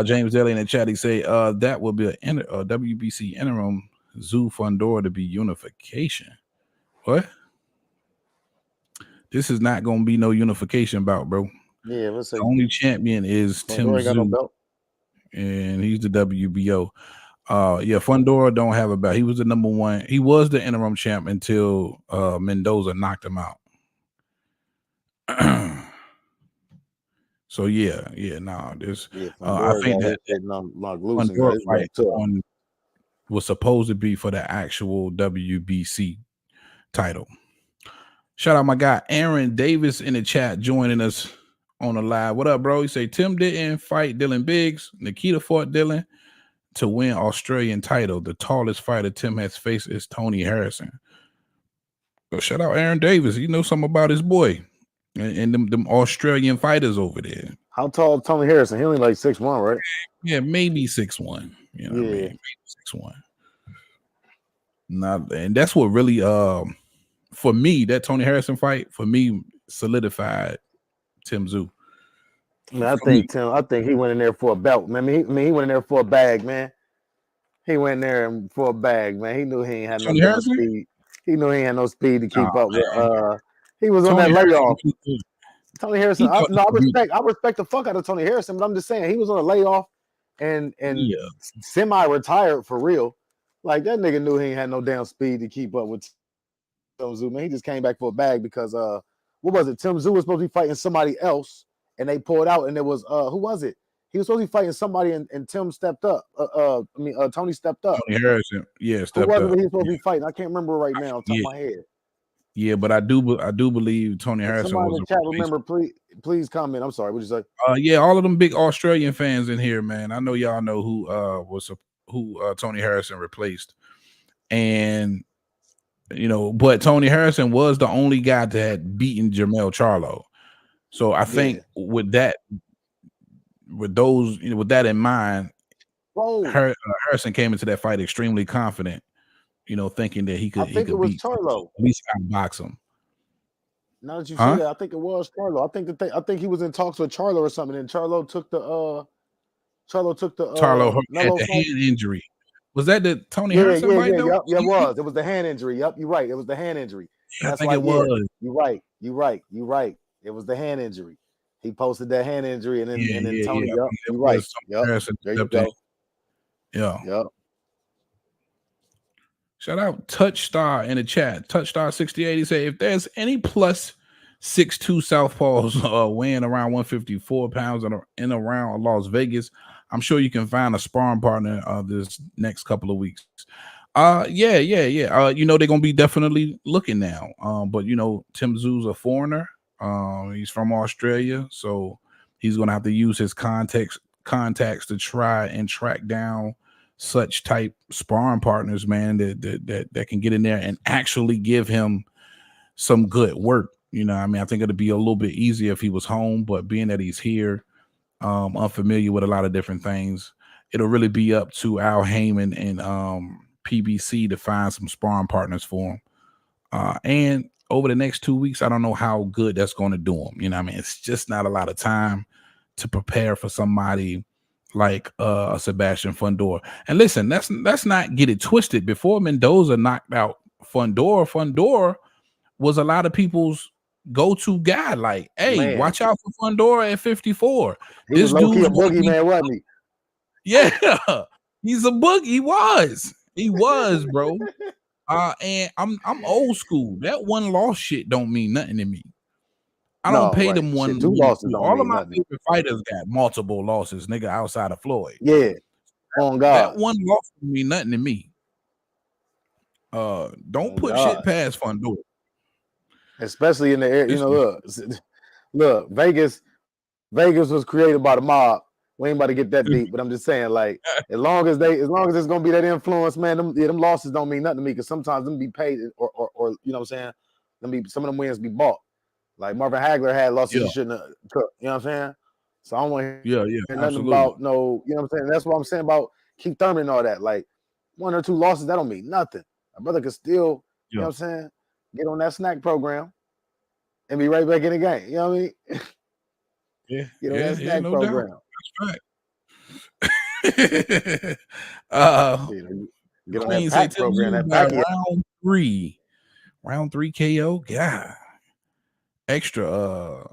Speaker 2: James Daly in the chat, he say, that will be a WBC interim Tszyu Fundora to be unification. What? This is not gonna be no unification bout, bro.
Speaker 7: Yeah, let's say
Speaker 2: The only champion is Tim
Speaker 7: Fundora ain't got no
Speaker 2: Tszyu,
Speaker 7: belt.
Speaker 2: and he's the WBO. Yeah, Fundora don't have a belt. He was the number one. He was the interim champ until Mendoza knocked him out. So yeah, nah. This I think that Fundora fight was supposed to be for the actual WBC title. Shout out my guy Aaron Davis in the chat joining us on the live. What up, bro? He say Tim didn't fight Dylan Biggs. Nikita fought Dylan to win Australian title. The tallest fighter Tim has faced is Tony Harrison. So shout out Aaron Davis. You know something about his boy and them Australian fighters over there.
Speaker 7: How tall is Tony Harrison? He only like 6'1", right?
Speaker 2: Yeah, maybe 6'1". You know what I mean? Maybe 6'1". Not, and that's what really for me, that Tony Harrison fight for me solidified Tim Tszyu.
Speaker 7: Man, I think he went in there for a belt, man. He went in there for a bag, man. He went in there for a bag, man. He knew he ain't had no damn speed. He knew he ain't had no speed to keep up with. He was on that layoff. Tony Harrison. I respect the fuck out of Tony Harrison, but I'm just saying he was on a layoff and semi-retired for real. Like that nigga knew he ain't had no damn speed to keep up with Tim Tszyu, man. He just came back for a bag because what was it? Tim Tszyu was supposed to be fighting somebody else, and they pulled out, and it was who was it? He was supposed to be fighting somebody, and Tim stepped up. Tony stepped up.
Speaker 2: Tony Harrison, stepped
Speaker 7: up. Who was it
Speaker 2: up.
Speaker 7: he was supposed to be fighting? I can't remember right now off the top of my head.
Speaker 2: Yeah, but I do believe Tony Harrison
Speaker 7: somebody
Speaker 2: was
Speaker 7: in the chat. Remember, please comment. I'm sorry. What'd you say?
Speaker 2: Yeah, all of them big Australian fans in here, man. I know y'all know who Tony Harrison replaced, and you know, but Tony Harrison was the only guy that had beaten Jermell Charlo. So I think with that in mind, Harrison came into that fight extremely confident. You know, thinking that he could.
Speaker 7: I think it was Charlo.
Speaker 2: At least outbox him.
Speaker 7: Now that you say that, I think it was Charlo. I think he was in talks with Charlo or something, and Charlo took the
Speaker 2: Charlo had the hand injury. Was that the Tony Harrison fight?
Speaker 7: Yeah, it was. It was the hand injury. Yep, you're right. It was the hand injury.
Speaker 2: I think it was.
Speaker 7: You're right. It was the hand injury. He posted that hand injury, and then Tony. Yep, you're right. Yep. There you go.
Speaker 2: Yeah.
Speaker 7: Yep.
Speaker 2: Shout out Touchstar in the chat. Touchstar 68. He said, if there's any plus 6'2" southpaws weighing around 154 pounds in around Las Vegas, I'm sure you can find a sparring partner this next couple of weeks. Yeah. You know, they're gonna be definitely looking now. But you know, Tim Tszyu's a foreigner. He's from Australia, so he's gonna have to use his contacts to try and track down such type sparring partners, man, that can get in there and actually give him some good work. You know, I mean, I think it'd be a little bit easier if he was home, but being that he's here, unfamiliar with a lot of different things, it'll really be up to Al Heyman and PBC to find some sparring partners for him. And over the next 2 weeks, I don't know how good that's going to do him. You know, I mean, it's just not a lot of time to prepare for somebody like Sebastian Fundora. And listen, let's not get it twisted. Before Mendoza knocked out Fundora was a lot of people's go-to guy. Like, hey, man, watch out for Fundora at 54.
Speaker 7: He was low-key a boogeyman, wasn't he?
Speaker 2: Yeah, he's a boogie. He was, bro. And I'm old school. That one loss shit don't mean nothing to me. I don't pay them one.
Speaker 7: Two losses.
Speaker 2: All of my favorite fighters got multiple losses, nigga, outside of Floyd.
Speaker 7: Yeah. On God.
Speaker 2: That one loss don't mean nothing to me. Don't
Speaker 7: Oh
Speaker 2: put shit
Speaker 7: God.
Speaker 2: past Fundora.
Speaker 7: Especially in the air, you
Speaker 2: This
Speaker 7: know, look, Vegas was created by the mob. We ain't about to get that deep, but I'm just saying, like, as long as it's gonna be that influence, man, them losses don't mean nothing to me, because sometimes them be paid or you know what I'm saying, some of them wins be bought. Like Marvin Hagler had losses
Speaker 2: yeah,
Speaker 7: he shouldn't have took, you know what I'm saying? So I don't want to
Speaker 2: yeah,
Speaker 7: hear nothing
Speaker 2: absolutely.
Speaker 7: about no, you know what I'm saying? That's what I'm saying about Keith Thurman and all that. Like, 1 or 2 losses, that don't mean nothing. My brother could still, you know
Speaker 2: Yeah,
Speaker 7: what I'm saying, get on that snack program and be right back in the game. You know what I mean? Get on that
Speaker 2: yeah,
Speaker 7: snack
Speaker 2: no doubt.
Speaker 7: program.
Speaker 2: That's right. uh,
Speaker 7: You know, get on that
Speaker 2: Queen say
Speaker 7: pack
Speaker 2: Tim
Speaker 7: program,
Speaker 2: Zoo
Speaker 7: that
Speaker 2: by
Speaker 7: packy.
Speaker 2: round three KO. God, extra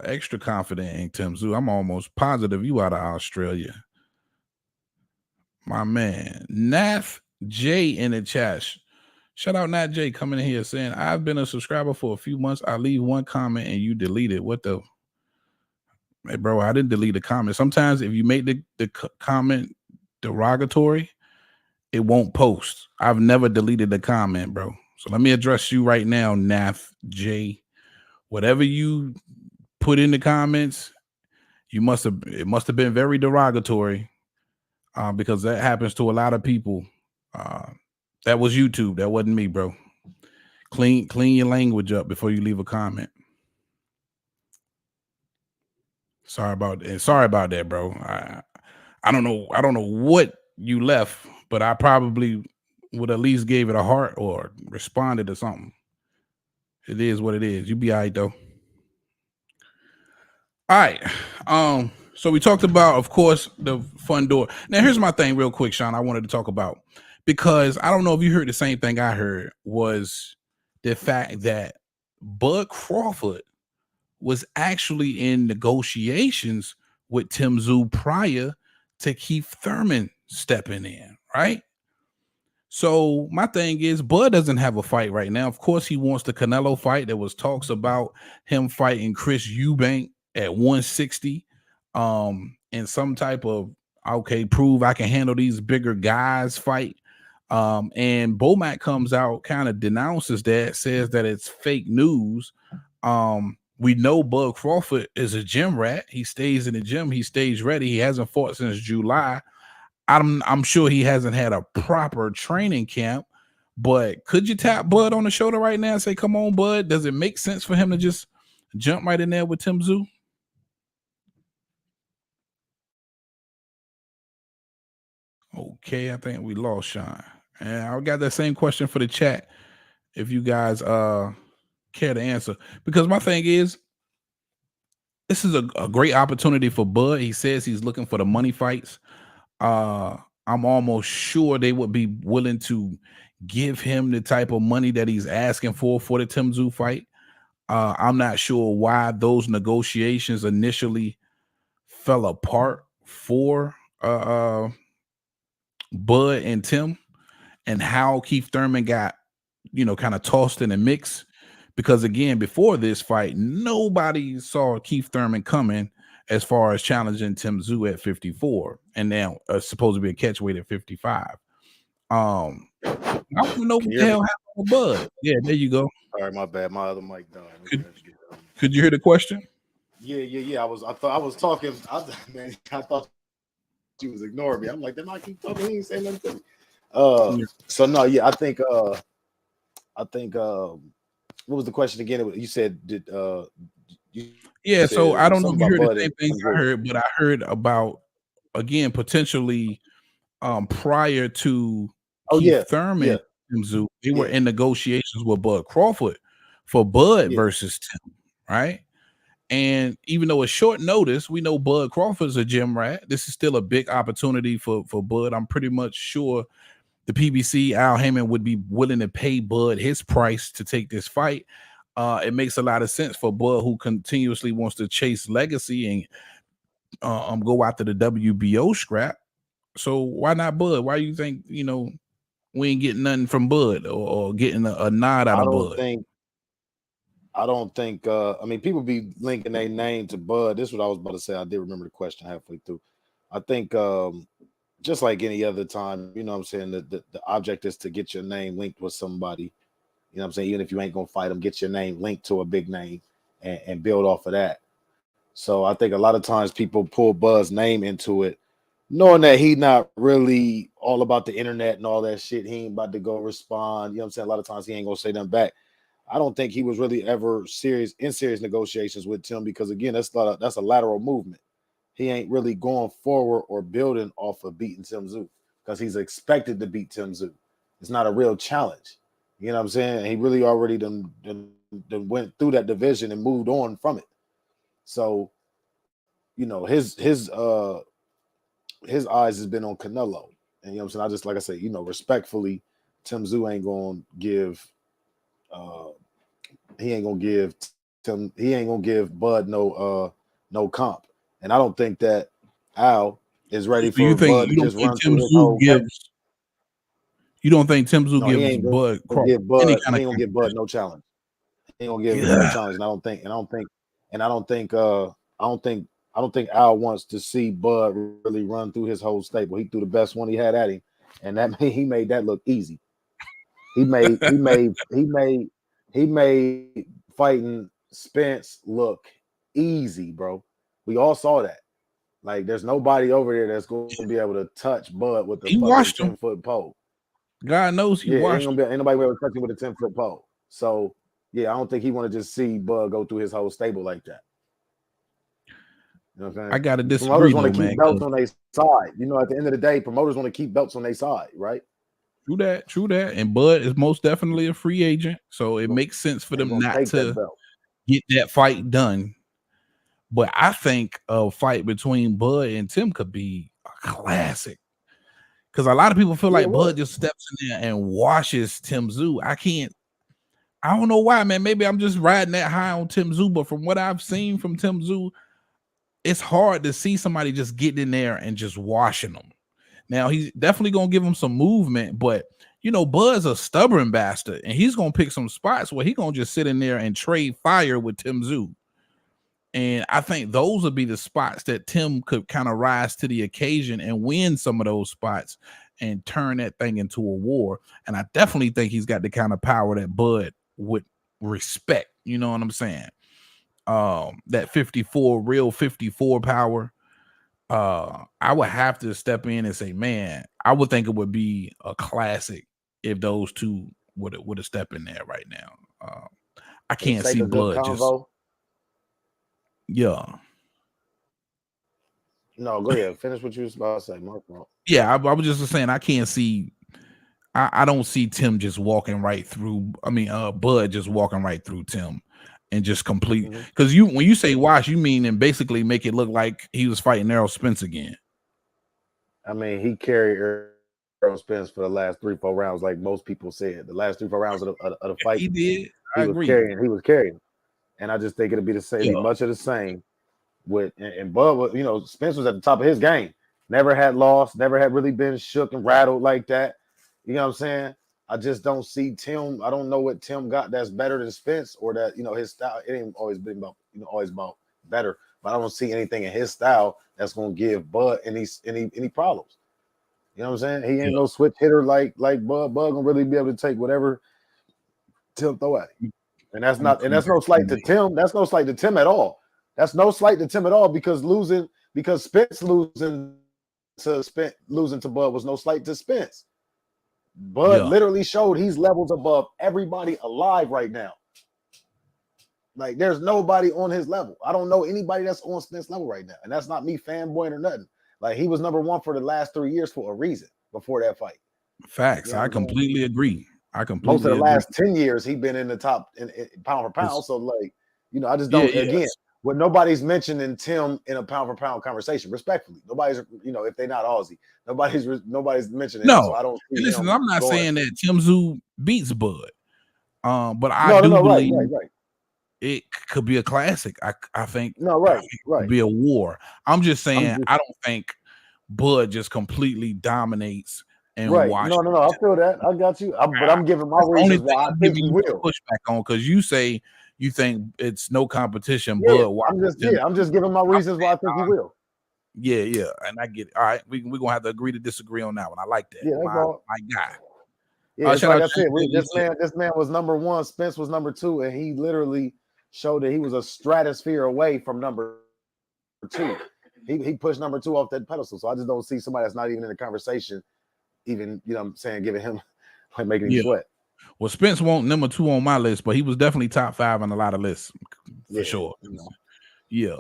Speaker 2: extra confident in Tim Zoo. I'm almost positive you out of Australia. My man, Nath J in the chat. Shout out Nat J coming in here saying, I've been a subscriber for a few months. I leave one comment and you delete it. What the? Hey, bro, I didn't delete the comment. Sometimes if you make the comment derogatory, it won't post. I've never deleted the comment, bro. So let me address you right now, Nath J. Whatever you put in the comments, it must have been very derogatory, because that happens to a lot of people. That was YouTube. That wasn't me, bro. Clean your language up before you leave a comment. Sorry about that, bro. I don't know what you left, but I probably would at least gave it a heart or responded to something. It is what it is. You be all right though. All right. So we talked about, of course, the Fundora. Now here's my thing real quick, Sean. I wanted to talk about, because I don't know if you heard the same thing I heard, was the fact that Bud Crawford was actually in negotiations with Tim Tszyu prior to Keith Thurman stepping in, right? So my thing is, Bud doesn't have a fight right now. Of course, he wants the Canelo fight. There was talks about him fighting Chris Eubank at 160, in some type of, okay, prove I can handle these bigger guys fight. And Bomac comes out, kind of denounces that, says that it's fake news. We know Bud Crawford is a gym rat. He stays in the gym. He stays ready. He hasn't fought since July. I'm sure he hasn't had a proper training camp, but could you tap Bud on the shoulder right now and say, come on, Bud? Does it make sense for him to just jump right in there with Tim Tszyu? Okay, I think we lost Sean. And I got that same question for the chat if you guys care to answer. Because my thing is, this is a great opportunity for Bud. He says he's looking for the money fights. I'm almost sure they would be willing to give him the type of money that he's asking for the Tim Tszyu fight. I'm not sure why those negotiations initially fell apart for Bud and Tim, and how Keith Thurman got, kind of tossed in the mix. Because again, before this fight, nobody saw Keith Thurman coming as far as challenging Tim Tszyu at 54, and now supposed to be a catch weight at 55. I don't know what
Speaker 7: Can you
Speaker 2: the
Speaker 7: hear me?
Speaker 2: hell happened with Bud. Yeah, there you go.
Speaker 7: Sorry, my bad. My other mic done.
Speaker 2: Could you hear the question?
Speaker 7: Yeah. I was talking. Man, I thought she was ignoring me. I'm like, then I keep talking. He ain't saying nothing to me. So no, yeah, I think what was the question again? You said
Speaker 2: Yeah, so I don't know if
Speaker 7: something
Speaker 2: you
Speaker 7: about
Speaker 2: heard the
Speaker 7: Bud
Speaker 2: same
Speaker 7: and
Speaker 2: things I heard, but I heard about, again, potentially prior to
Speaker 7: oh
Speaker 2: Keith
Speaker 7: yeah,
Speaker 2: Thurman, Tim Tszyu, they were
Speaker 7: yeah,
Speaker 2: in negotiations with Bud Crawford for Bud
Speaker 7: yeah.
Speaker 2: versus Tim, right? And even though it's short notice, we know Bud Crawford's a gym rat. This is still a big opportunity for Bud. I'm pretty much sure the PBC, Al Heyman, would be willing to pay Bud his price to take this fight. It makes a lot of sense for Bud, who continuously wants to chase legacy and go after the WBO scrap. So why not Bud? Why do you think, we ain't getting nothing from Bud, or getting a nod out
Speaker 7: I
Speaker 2: of
Speaker 7: don't
Speaker 2: Bud?
Speaker 7: think. I mean, people be linking their name to Bud. This is what I was about to say. I did remember the question halfway through. I think just like any other time, you know what I'm saying? The object is to get your name linked with somebody. You know what I'm saying? Even if you ain't gonna fight them, get your name linked to a big name and build off of that. So I think a lot of times people pull Bud's name into it, knowing that he not really all about the internet and all that shit. He ain't about to go respond. You know what I'm saying? A lot of times he ain't gonna say nothing back. I don't think he was really ever serious negotiations with Tim because again, that's a lateral movement. He ain't really going forward or building off of beating Tszyu because he's expected to beat Tszyu. It's not a real challenge. You know what I'm saying? He really already done went through that division and moved on from it. So, you know, his eyes has been on Canelo. And you know what I'm saying? I just, like I say, you know, respectfully, Tszyu ain't gonna give he ain't gonna give Bud no comp. And I don't think that Al is ready for Bud to just run through his whole gives.
Speaker 2: You don't think Tszyu gives Bud
Speaker 7: any kind of he ain't gonna give Bud no challenge. He ain't gonna give him no challenge. And I don't think Al wants to see Bud really run through his whole stable. He threw the best one he had at him, and that he made that look easy. He made fighting Spence look easy, bro. We all saw that. Like, there's nobody over there that's going to be able to touch Bud with the 10-foot pole.
Speaker 2: God knows he watched.
Speaker 7: Ain't nobody able to touch him with a 10-foot pole. So, yeah, I don't think he want to just see Bud go through his whole stable like that. You know what I'm saying?
Speaker 2: I got to disagree,
Speaker 7: promoters want to keep belts on their side. You know, at the end of the day, promoters want to keep belts on their side, right?
Speaker 2: True that. And Bud is most definitely a free agent, so it makes sense for them not to get that fight done. But I think a fight between Bud and Tim could be a classic. Because a lot of people feel like Bud just steps in there and washes Tszyu. I don't know why, man. Maybe I'm just riding that high on Tszyu, but from what I've seen from Tszyu, it's hard to see somebody just getting in there and just washing them. Now, he's definitely going to give him some movement, but, you know, Bud's a stubborn bastard, and he's going to pick some spots where he's going to just sit in there and trade fire with Tszyu. And I think those would be the spots that Tim could kind of rise to the occasion and win some of those spots and turn that thing into a war. And I definitely think he's got the kind of power that Bud would respect. You know what I'm saying? That 54, real 54 power. I would have to step in and say, man, I would think it would be a classic if those two would have stepped in there right now. I can't see Bud just. Yeah.
Speaker 7: No, go ahead. Finish what you was about to say, Mark.
Speaker 2: Yeah, I was just saying I can't see. I don't see Tim just walking right through. I mean, Bud just walking right through Tim and just complete. Because when you say wash, you mean and basically make it look like he was fighting Errol Spence again.
Speaker 7: I mean, he carried Errol Spence for the last 3-4 rounds, like most people said. The last 3-4 rounds of the fight,
Speaker 2: he did. I agree.
Speaker 7: He was carrying. And I just think it'll be the same, much of the same. And Bud, you know, Spence was at the top of his game. Never had lost, never had really been shook and rattled like that. You know what I'm saying? I just don't see Tim. I don't know what Tim got that's better than Spence, or that, you know, his style. It ain't always been about, you know, always about better. But I don't see anything in his style that's gonna give Bud any problems. You know what I'm saying? He ain't no switch hitter like Bud. Bud gonna really be able to take whatever Tim throw at him. And that's no slight to Tim. That's no slight to Tim at all. That's no slight to Tim at all because Spence losing to Bud was no slight to Spence. Bud literally showed he's levels above everybody alive right now. Like, there's nobody on his level. I don't know anybody that's on Spence's level right now. And that's not me fanboying or nothing. Like, he was #1 for the last 3 years for a reason before that fight.
Speaker 2: Facts. You know, I completely agree.
Speaker 7: Most of the last 10 years, he's been in the top in pound for pound. So, like, you know, I just don't, again, when nobody's mentioning Tim in a pound for pound conversation, respectfully, nobody's, you know, if they're not Aussie, nobody's mentioning
Speaker 2: no.
Speaker 7: him, so I don't see
Speaker 2: listen, I'm not saying that Tszyu beats Bud. But I do believe it could be a classic. I think it could be a war. I'm just saying I don't think Bud just completely dominates. And
Speaker 7: no, I feel that. I got you. But I'm giving my reasons why I think he will.
Speaker 2: Pushback on because you say you think it's no competition.
Speaker 7: Yeah, I'm just giving my reasons why I think he will.
Speaker 2: Yeah, and I get it. All right, we're gonna have to agree to disagree on that one. I like that.
Speaker 7: Yeah, that's
Speaker 2: My
Speaker 7: all.
Speaker 2: guy.
Speaker 7: Yeah, it's
Speaker 2: Shout
Speaker 7: like
Speaker 2: out
Speaker 7: I said,
Speaker 2: James Daly.
Speaker 7: this man was number one. Spence was number two, and he literally showed that he was a stratosphere away from number two. He pushed number two off that pedestal. So I just don't see somebody that's not even in the conversation, even, you know what I'm saying, giving him, like, making him sweat.
Speaker 2: Well, Spence won't number 2 on my list, but he was definitely top 5 on a lot of lists for sure.
Speaker 7: You know.
Speaker 2: Yeah.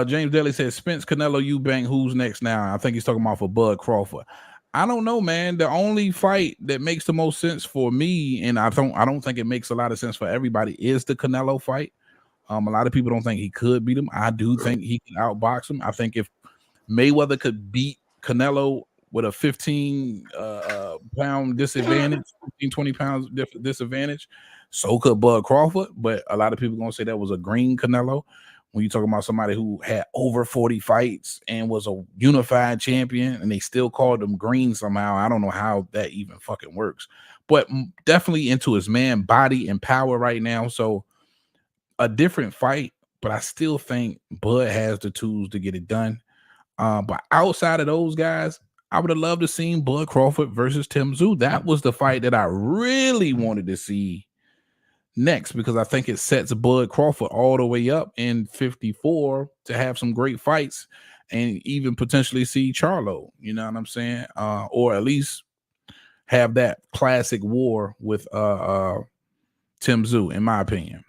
Speaker 2: James Daly says Spence, Canelo, Eubank. Who's next now? I think he's talking about for Bud Crawford. I don't know, man. The only fight that makes the most sense for me, and I don't think it makes a lot of sense for everybody, is the Canelo fight. A lot of people don't think he could beat him. I do think he can outbox him. I think if Mayweather could beat Canelo with a 15-pound disadvantage, 15, 20 pounds disadvantage, so could Bud Crawford. But a lot of people going to say that was a green Canelo. When you're talking about somebody who had over 40 fights and was a unified champion and they still called him green somehow, I don't know how that even fucking works. But definitely into his man body and power right now. So a different fight, but I still think Bud has the tools to get it done. But outside of those guys, I would have loved to see Bud Crawford versus Tszyu. That was the fight that I really wanted to see next, because I think it sets Bud Crawford all the way up in 54 to have some great fights and even potentially see Charlo, you know what I'm saying? Or at least have that classic war with Tszyu, in my opinion.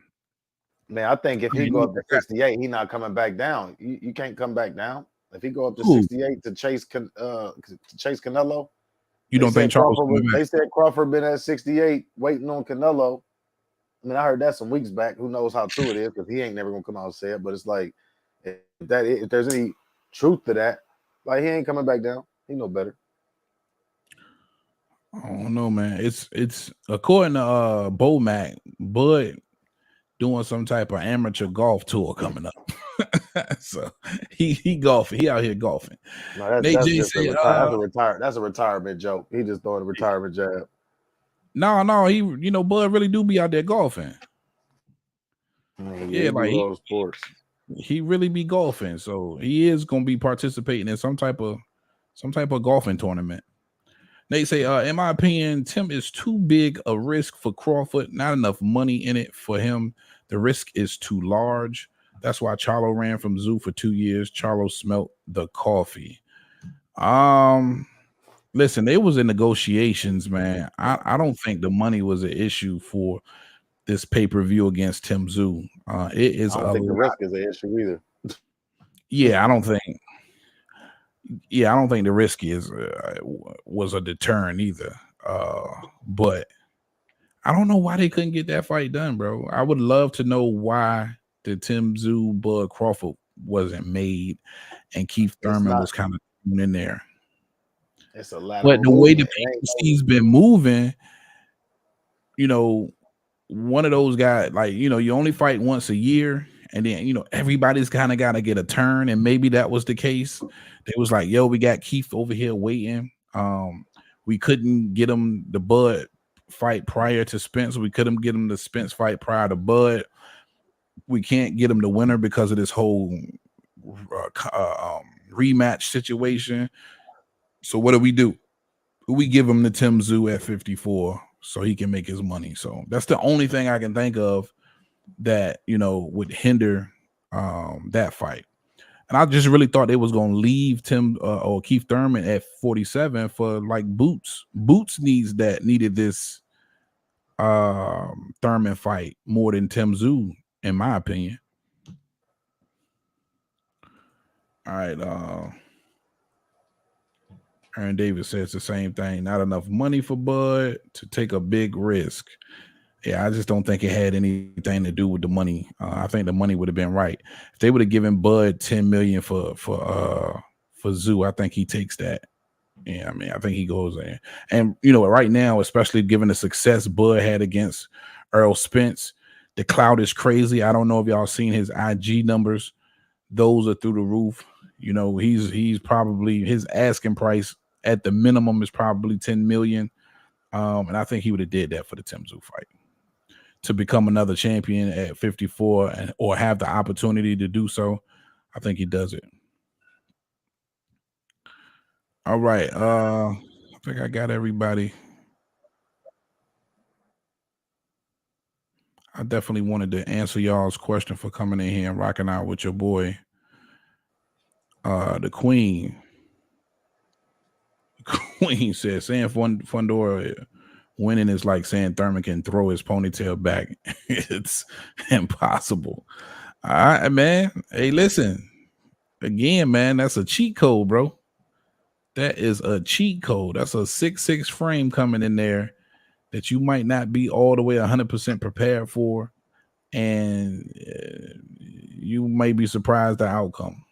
Speaker 7: Man, I think if he go up to 68, he's not coming back down. You can't come back down. If he go up to 68 to chase Canelo,
Speaker 2: you don't think
Speaker 7: they said Crawford been at 68 waiting on Canelo. I mean, I heard that some weeks back. Who knows how true it is, because he ain't never gonna come out and say it. But it's like, if there's any truth to that, like, he ain't coming back down. He know better.
Speaker 2: I don't know, man. It's according to Bomac, Bud doing some type of amateur golf tour coming up. So he golfing. He out here golfing.
Speaker 7: No, that's a retirement joke. He just throwing a retirement jab.
Speaker 2: No, he, Bud really do be out there golfing.
Speaker 7: Yeah, like
Speaker 2: he really be golfing. So he is gonna be participating in some type of golfing tournament. They say, in my opinion, Tim is too big a risk for Crawford. Not enough money in it for him. The risk is too large. That's why Charlo ran from Tszyu for 2 years. Charlo smelt the coffee. Listen, it was in negotiations, man. I don't think the money was an issue for this pay-per-view against Tszyu. It is.
Speaker 7: I don't think the risk is an issue either.
Speaker 2: Yeah, I don't think the risk was a deterrent either. But I don't know why they couldn't get that fight done, bro. I would love to know why the Tszyu Bud Crawford wasn't made, and Keith Thurman was kind of in there.
Speaker 7: It's a lot.
Speaker 2: But the way the PC's been moving, one of those guys, like, you only fight once a year, and then everybody's kind of got to get a turn, and maybe that was the case. They was like, yo, we got Keith over here waiting. We couldn't get him the Bud fight prior to Spence. We couldn't get him the Spence fight prior to Bud. We can't get him the winner because of this whole rematch situation. So what do? We give him the Tszyu at 54 so he can make his money. So that's the only thing I can think of that, would hinder that fight. And I just really thought they was going to leave Tim or Keith Thurman at 47 for like Boots. Boots needed this Thurman fight more than Tszyu, in my opinion. All right. Aaron Davis says the same thing. Not enough money for Bud to take a big risk. Yeah, I just don't think it had anything to do with the money. I think the money would have been right. If they would have given Bud $10 million for Tszyu, I think he takes that. Yeah, I mean, I think he goes there. And right now, especially given the success Bud had against Earl Spence, the clout is crazy. I don't know if y'all seen his IG numbers. Those are through the roof. He's probably, his asking price at the minimum is probably $10 million. And I think he would have did that for the Tszyu fight to become another champion at 54 or have the opportunity to do so. I think he does it. All right. I think I got everybody. I definitely wanted to answer y'all's question for coming in here and rocking out with your boy, the Queen. Queen says saying Fundora winning is like saying Thurman can throw his ponytail back. It's impossible. All right, man. Hey, listen. Again, man, that's a cheat code, bro. That is a cheat code. That's a 6'6" frame coming in there that you might not be all the way 100% prepared for, and you may be surprised the outcome.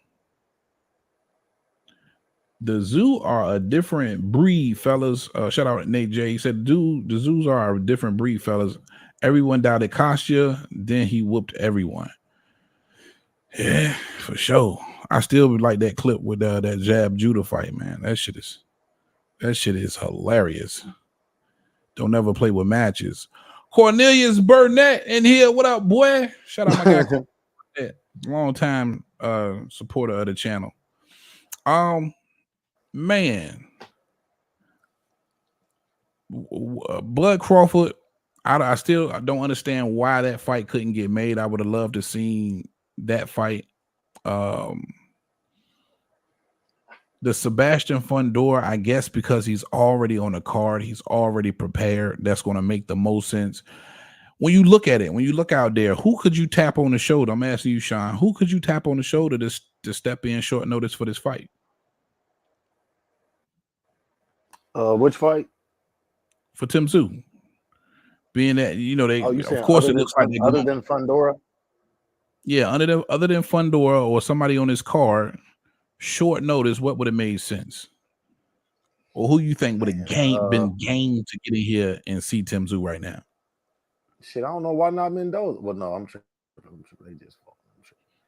Speaker 2: The Tszyu are a different breed, fellas. Shout out Nate J. He said, the Tszyu are a different breed, fellas. Everyone doubted Kostya, then he whooped everyone. Yeah, for sure. I still like that clip with that jab Judah fight, man. That shit is hilarious. Don't ever play with matches. Cornelius Burnett in here. What up, boy? Shout out my guy Cornelius, long time supporter of the channel. Man, Bud Crawford. I still don't understand why that fight couldn't get made. I would have loved to seen that fight. The Sebastian Fundora, I guess because he's already on the card, he's already prepared. That's going to make the most sense. When you look at it, when you look out there, who could you tap on the shoulder? I'm asking you, Sean. Who could you tap on the shoulder to step in short notice for this fight?
Speaker 7: Which fight?
Speaker 2: For Tszyu. Being that, they of course it looks like
Speaker 7: other than Fundora.
Speaker 2: Yeah, other than Fundora or somebody on his card, short notice, what would have made sense? Or who you think would have been game to get in here and see Tszyu right now?
Speaker 7: Shit, I don't know why not Mendoza. Well, no, I'm sure they just fought.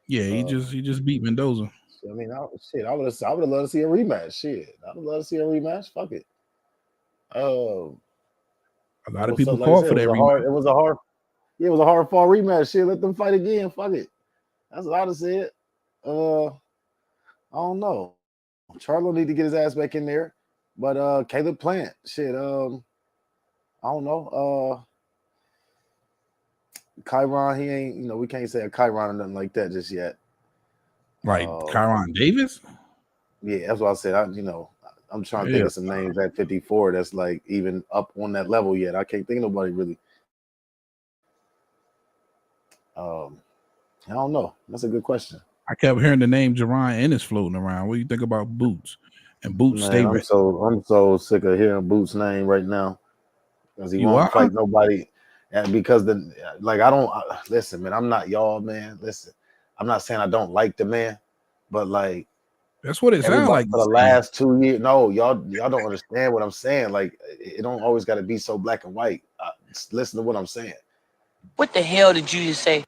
Speaker 2: Yeah, he just beat Mendoza.
Speaker 7: I mean, I would have loved to see a rematch. Shit, I would love to see a rematch. Fuck it.
Speaker 2: A lot of people called for that rematch.
Speaker 7: It was a hard fought rematch. Shit, let them fight again. Fuck it. That's what I'd have said. I don't know. Charlo need to get his ass back in there, but Caleb Plant, shit. I don't know. Chiron, he ain't. We can't say a Chiron or nothing like that just yet.
Speaker 2: Right, Chiron Davis.
Speaker 7: Yeah, that's what I said. I'm trying to think of some names at 54 that's like even up on that level yet. I can't think of nobody really. I don't know. That's a good question.
Speaker 2: I kept hearing the name Jerron Ennis floating around. What do you think about Boots? And Boots stay
Speaker 7: I'm so sick of hearing Boots' name right now because he won't fight nobody. And because I don't listen, man. I'm not y'all, man. Listen, I'm not saying I don't like the man, but like
Speaker 2: that's what it sounds like
Speaker 7: for the last 2 years. No, y'all don't understand what I'm saying. Like it don't always got to be so black and white. Listen to what I'm saying.
Speaker 9: What the hell did you just say?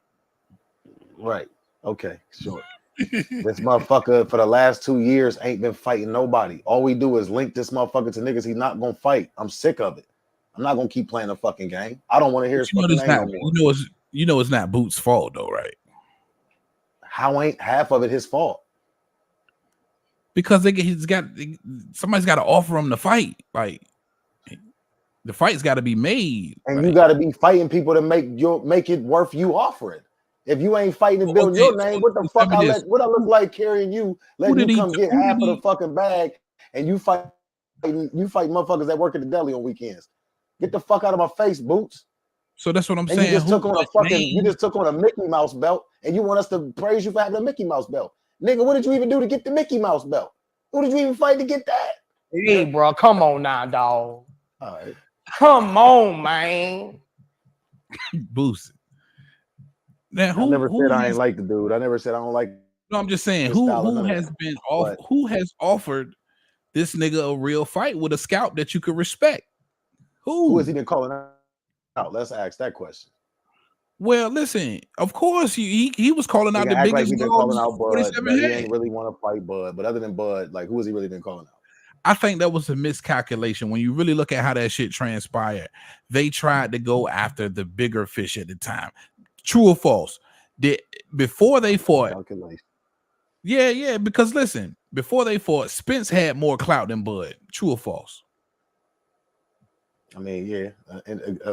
Speaker 7: Right. Okay, sure. This motherfucker for the last 2 years ain't been fighting nobody. All we do is link this motherfucker to niggas he's not gonna fight. I'm sick of it. I'm not gonna keep playing the fucking game. I don't want to hear his fucking name no more.
Speaker 2: It's not Boots' fault though, right?
Speaker 7: How ain't half of it his fault?
Speaker 2: Because somebody's got to offer him the fight. Like the fight's got to be made,
Speaker 7: and you got to be fighting people to make it worth you offering. If you ain't fighting and building your name, what the fuck? What I look like carrying you, letting you come get half of the fucking bag, and you fight motherfuckers that work at the deli on weekends. Get the fuck out of my face, Boots.
Speaker 2: So that's what I'm saying.
Speaker 7: You just took on a Mickey Mouse belt, and you want us to praise you for having a Mickey Mouse belt. Nigga, what did you even do to get the Mickey Mouse belt? Who did you even fight to get that?
Speaker 9: Hey, bro, come on now, dog.
Speaker 7: All right.
Speaker 9: Come on, man.
Speaker 2: Boost. Now,
Speaker 7: I never said I ain't like the dude. I never said I don't like.
Speaker 2: No, I'm just saying who has offered this nigga a real fight with a scalp that you could respect?
Speaker 7: Who has he been calling out? Let's ask that question.
Speaker 2: Well, listen, of course he was calling out the biggest
Speaker 7: like calling out Bud, but he ain't really want to fight Bud. But other than Bud, like who has he really been calling out?
Speaker 2: I think that was a miscalculation. When you really look at how that shit transpired, they tried to go after the bigger fish at the time. True or false? Before they fought, Yeah, because listen, before they fought, Spence had more clout than Bud. True or false?
Speaker 7: I mean, yeah,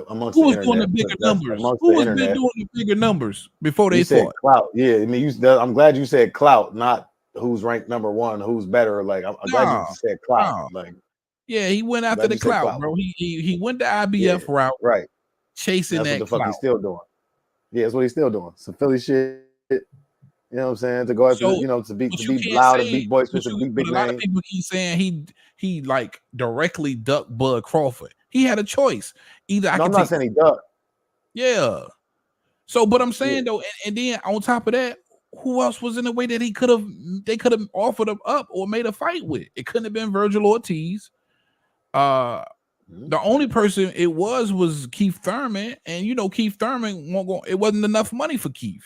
Speaker 7: amongst
Speaker 2: Who
Speaker 7: the
Speaker 2: was doing the
Speaker 7: internet,
Speaker 2: bigger
Speaker 7: that's
Speaker 2: numbers?
Speaker 7: amongst
Speaker 2: Who
Speaker 7: the
Speaker 2: was been
Speaker 7: internet.
Speaker 2: doing the bigger numbers before they
Speaker 7: You said
Speaker 2: fought?
Speaker 7: clout, yeah. I mean, I'm glad you said clout, not who's ranked number one, who's better. Like, I'm glad you
Speaker 2: Nah,
Speaker 7: said clout.
Speaker 2: nah.
Speaker 7: Like,
Speaker 2: Yeah, he went after
Speaker 7: glad
Speaker 2: the
Speaker 7: you said
Speaker 2: clout,
Speaker 7: clout.
Speaker 2: bro. He went the IBF
Speaker 7: Yeah,
Speaker 2: route,
Speaker 7: right.
Speaker 2: chasing
Speaker 7: That's what
Speaker 2: that
Speaker 7: the fuck
Speaker 2: clout.
Speaker 7: he's still doing. Yeah, that's what he's still doing. Some Philly shit. You know what I'm saying? To go after,
Speaker 2: So,
Speaker 7: to be
Speaker 2: but you can't
Speaker 7: loud and
Speaker 2: say,
Speaker 7: beat boisterous and beat
Speaker 2: but
Speaker 7: big
Speaker 2: a lot of
Speaker 7: names.
Speaker 2: people keep saying he like directly ducked Bud Crawford. He had a choice. Either I
Speaker 7: No,
Speaker 2: can
Speaker 7: I'm not
Speaker 2: take,
Speaker 7: saying he ducked.
Speaker 2: yeah. So, but I'm
Speaker 7: Yeah.
Speaker 2: saying though, and then on top of that, who else was in the way that they could have offered him up or made a fight with? It couldn't have been Virgil Ortiz. The only person it was Keith Thurman, and you know Keith Thurman won't go. It wasn't enough money for Keith.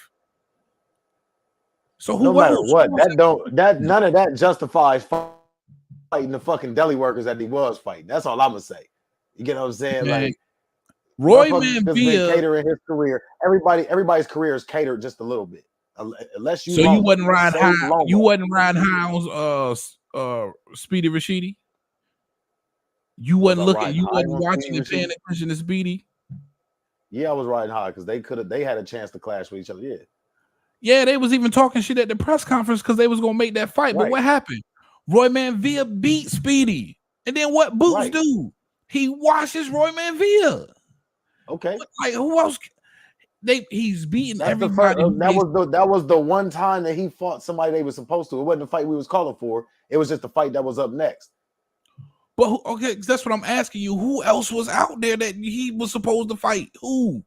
Speaker 2: So who
Speaker 7: No matter
Speaker 2: else?
Speaker 7: what, none of that justifies fighting the fucking deli workers that he was fighting. That's all I'm gonna say. You get what I'm saying?
Speaker 2: Man,
Speaker 7: like
Speaker 2: Roy
Speaker 7: motherfuckers been
Speaker 2: Manvilla.
Speaker 7: catering his career. Everybody's career is catered just a little bit. Unless you
Speaker 2: So you wasn't riding high.
Speaker 7: Lomo.
Speaker 2: You wasn't riding high on Speedy Rashidi. You wasn't looking. You wasn't watching and paying attention to Speedy.
Speaker 7: Yeah, I was riding high because they had a chance to clash with each other.
Speaker 2: Yeah, they was even talking shit at the press conference because they was gonna make that fight. Right. But what happened? Roy Manvilla beat Speedy, and then what Boots do? He washes Roy Manvilla.
Speaker 7: Okay,
Speaker 2: like who else? He's beating everybody.
Speaker 7: That was the one time that he fought somebody they were supposed to. It wasn't the fight we was calling for. It was just the fight that was up next.
Speaker 2: But okay, that's what I'm asking you. Who else was out there that he was supposed to fight? Who?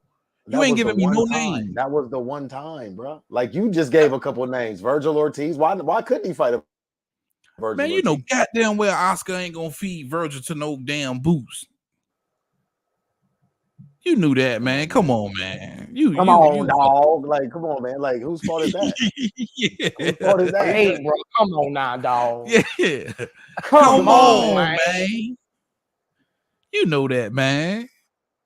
Speaker 2: You ain't giving me no name.
Speaker 7: That was the one time, bro. Like you just gave a couple of names. Virgil Ortiz. Why couldn't he fight a Virgil
Speaker 2: Man, you
Speaker 7: Ortiz?
Speaker 2: know goddamn well Oscar ain't gonna feed Virgil to no damn Boots. You knew that, man. Come on, man.
Speaker 7: Come on, dog. Like, come on, man. Like, whose fault is that?
Speaker 2: Yeah.
Speaker 7: Whose fault is that?
Speaker 9: Hey, bro. Come on now, dog.
Speaker 2: Yeah.
Speaker 9: Come on, man.
Speaker 2: You know that, man.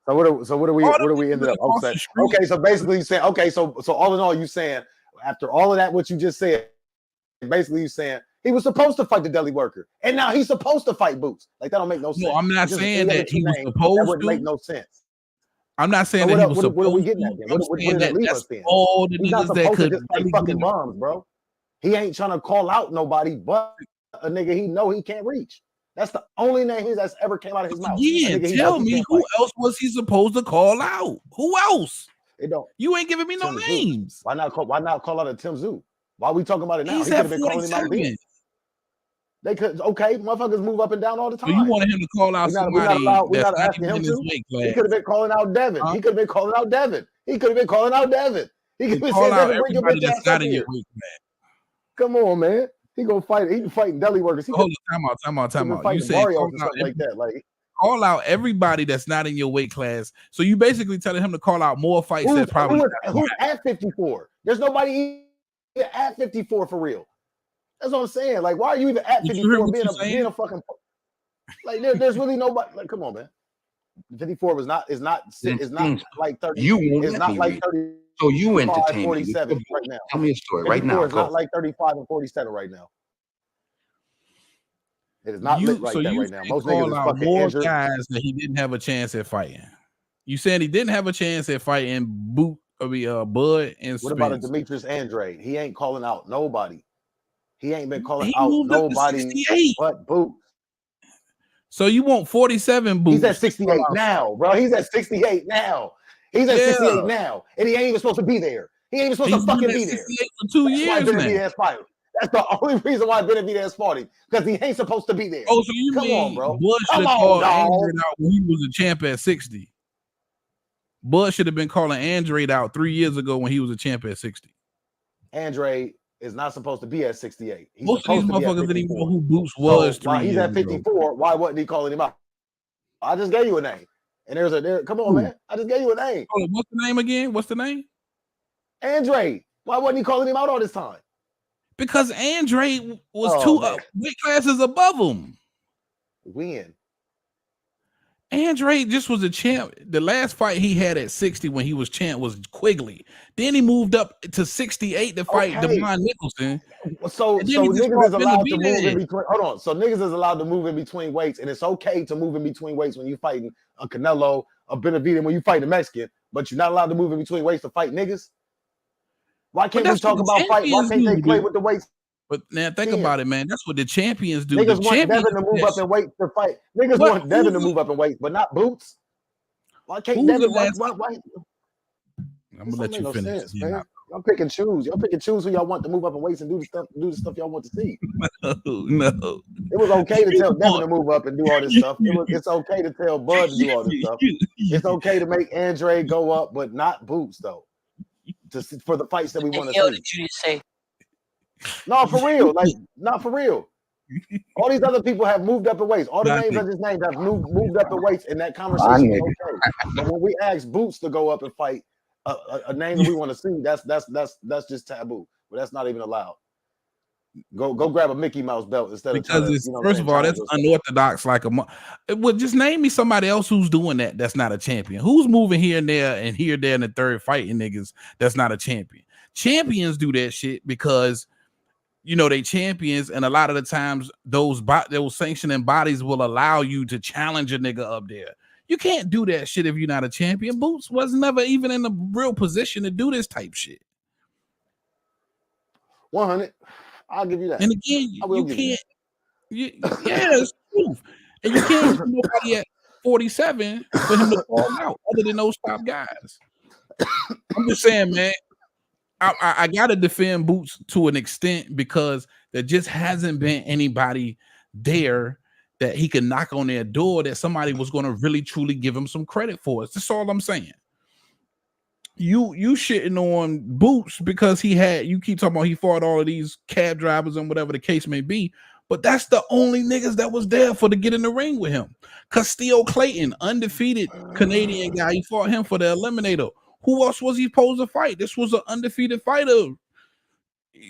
Speaker 7: So what do we ended up? Okay, so basically you saying, okay, so all in all, you saying after all of that, what you just said, basically you saying he was supposed to fight the deli worker, and now he's supposed to fight Boots. Like that don't make no sense.
Speaker 2: No, I'm not saying that he was supposed to.
Speaker 7: That wouldn't make no sense.
Speaker 2: I'm not saying that he was supposed to.
Speaker 7: What are we getting at then? What did that leave us then?
Speaker 2: All the
Speaker 7: He's not
Speaker 2: niggas that
Speaker 7: supposed
Speaker 2: could
Speaker 7: to just fight fucking bombs, bro. He ain't trying to call out nobody but a nigga he know he can't reach. That's the only name that's ever came out of his mouth.
Speaker 2: Yeah, tell me who else was he supposed to call out? Who else?
Speaker 7: It don't.
Speaker 2: You ain't giving me no names.
Speaker 7: Why not call out a Tim Tszyu? Why are we talking about it now?
Speaker 2: He's
Speaker 7: he could
Speaker 2: at
Speaker 7: have been calling him out then.
Speaker 2: They
Speaker 7: could motherfuckers move up and down all the time.
Speaker 2: So you wanted him to call out somebody
Speaker 7: we're not asking him to. He could have been calling out Devin. He could have been calling out Devin. He could have been calling out Devin. He could have been saying Devin, bring your bitch ass up here. Come on, man. He gonna fight. He fighting deli workers.
Speaker 2: Hold on, time out. You say
Speaker 7: Mario or something like that. Like
Speaker 2: call out everybody that's not in your weight class. So you basically telling him to call out more fights that probably
Speaker 7: who's at 54. There's nobody at 54 for real. That's what I'm saying. Like, why are you even at 54 being a fucking like? There's really nobody. Like, come on, man. 54 is not like 30. It's not like 30.
Speaker 10: So you entertain
Speaker 7: 47 right now.
Speaker 10: Tell me a story right now.
Speaker 7: It's not like 35 and 47 right now. It is not lit like that right now. Most niggas is fucking
Speaker 2: more
Speaker 7: injured.
Speaker 2: guys that he didn't have a chance at fighting. You saying he didn't have a chance at fighting Bud and Spence.
Speaker 7: What about a Demetrius Andrade? He ain't calling out nobody. He ain't been calling out nobody but Boots.
Speaker 2: So you want 47 Boots?
Speaker 7: He's at 68 now, bro. He's at 68 now. He's at 68 now, and he ain't even supposed to be there. He ain't even supposed to fucking be there.
Speaker 2: For 2 years
Speaker 7: now. That's the only reason why Benavidez fought him, because he ain't supposed to be there.
Speaker 2: Oh, so you
Speaker 7: Come
Speaker 2: mean
Speaker 7: on, bro.
Speaker 2: Bud should have called Andrade out when he was a champ at 60. Bud should have been calling Andrade out 3 years ago when he was a champ at 60.
Speaker 7: Andrade is not supposed to be at 68. He's
Speaker 2: Most of these motherfuckers didn't even know who Boots was.
Speaker 7: So, while he's at 54, why wasn't he calling him out? I just gave you a name. And come on, man. I just gave you a name.
Speaker 2: Oh, what's the name again? What's the name?
Speaker 7: Andrade. Why wasn't he calling him out all this time?
Speaker 2: Because Andrade was two weight classes above him.
Speaker 7: When?
Speaker 2: Andre just was a champ. The last fight he had at 60 when he was champ was Quigley. Then he moved up to 68 to fight Devon Nicholson.
Speaker 7: So niggas is allowed to move in between. Hold on. So niggas is allowed to move in between weights, and it's okay to move in between weights when you fighting a Canelo, a Benavidez, when you fight a Mexican, but you're not allowed to move in between weights to fight niggas. Why can't we talk about fight? Why can't they play with the weights?
Speaker 2: But now think about it, man. That's what the champions do.
Speaker 7: Niggas want Devin to move up in weight to fight. Niggas want Devin to move up in weight, but not Boots. Why can't Devin? Why?
Speaker 2: I'm gonna let you finish.
Speaker 7: Sense, man. Y'all pick and choose. Y'all pick and choose who y'all want to move up in weights and do the stuff y'all want to see.
Speaker 2: No.
Speaker 7: It was okay to tell Devin to move up and do all this stuff. It's okay to tell Bud to do all this stuff. It's okay to make Andre go up, but not Boots though. For the fights that we want to see.
Speaker 11: What did you say?
Speaker 7: No, for real. Like, not for real. All these other people have moved up in weights. All the names I just named have moved up in weights, and that conversation is okay. But when we ask Boots to go up and fight a name that we want to see, that's just taboo. But that's not even allowed. Go grab a Mickey Mouse belt instead
Speaker 2: because it's first of all that's unorthodox. Well, just name me somebody else who's doing that. That's not a champion. Who's moving here and there in the third fighting niggas? That's not a champion. Champions do that shit because they champions, and a lot of the times those sanctioning bodies will allow you to challenge a nigga up there. You can't do that shit if you're not a champion. Boots was never even in a real position to do this type shit.
Speaker 7: 100. I'll give you that.
Speaker 2: And again, you can't. It's truth. And you can't get nobody at 47 for him to fall out, other than those top guys. I'm just saying, man. I gotta defend Boots to an extent because there just hasn't been anybody there that he can knock on their door that somebody was going to really truly give him some credit for it. That's all I'm saying. You shitting on Boots because you keep talking about he fought all of these cab drivers and whatever the case may be, but that's the only niggas that was there to get in the ring with him. Castillo Clayton, undefeated Canadian guy, he fought him for the Eliminator. Who else was he supposed to fight? This was an undefeated fighter.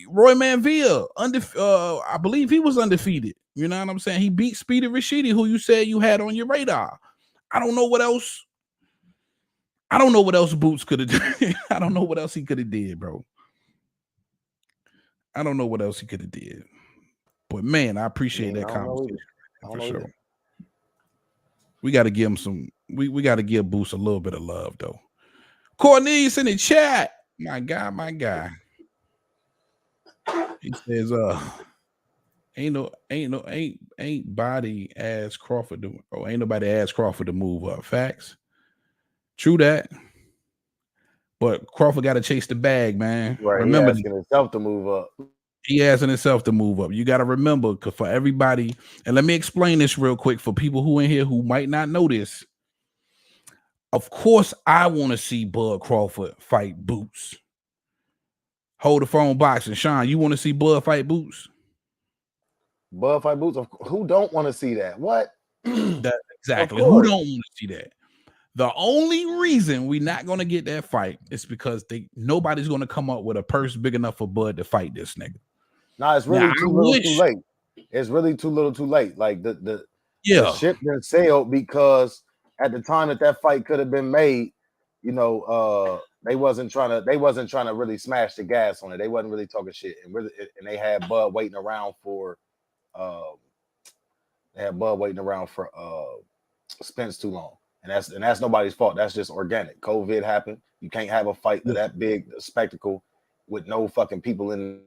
Speaker 2: Roy Manville, I believe he was undefeated. You know what I'm saying? He beat Speedy Rashidi, who you said you had on your radar. I don't know what else Boots could have done. I don't know what else he could have did, bro. I don't know what else he could have did. But man, I appreciate that conversation for sure. We got to give him some. We got to give Boots a little bit of love, though. Cornelius in the chat. My guy. He says, ain't body asked Crawford to, ain't nobody asked Crawford to move up. Facts. True that. But Crawford got to chase the bag, man.
Speaker 7: Right.
Speaker 2: Remember,
Speaker 7: he asking himself to move up.
Speaker 2: He asking himself to move up. You got to remember, because for everybody, and let me explain this real quick for people who in here who might not know this. Of course, I want to see Bud Crawford fight Boots. Hold the phone boxing. Sean, you want to see Bud fight Boots?
Speaker 7: Bud fight Boots? Who don't want to see that? What?
Speaker 2: Exactly. Who don't want to see that? The only reason we're not going to get that fight is because nobody's going to come up with a purse big enough for Bud to fight this nigga.
Speaker 7: Nah, it's really too little too late. It's really too little too late. Like the ship been sailed because at the time that fight could have been made, they wasn't trying to really smash the gas on it. They wasn't really talking shit, and they had Bud waiting around for Spence too long, and that's nobody's fault. That's just organic. COVID happened. You can't have a fight that big spectacle with no fucking people in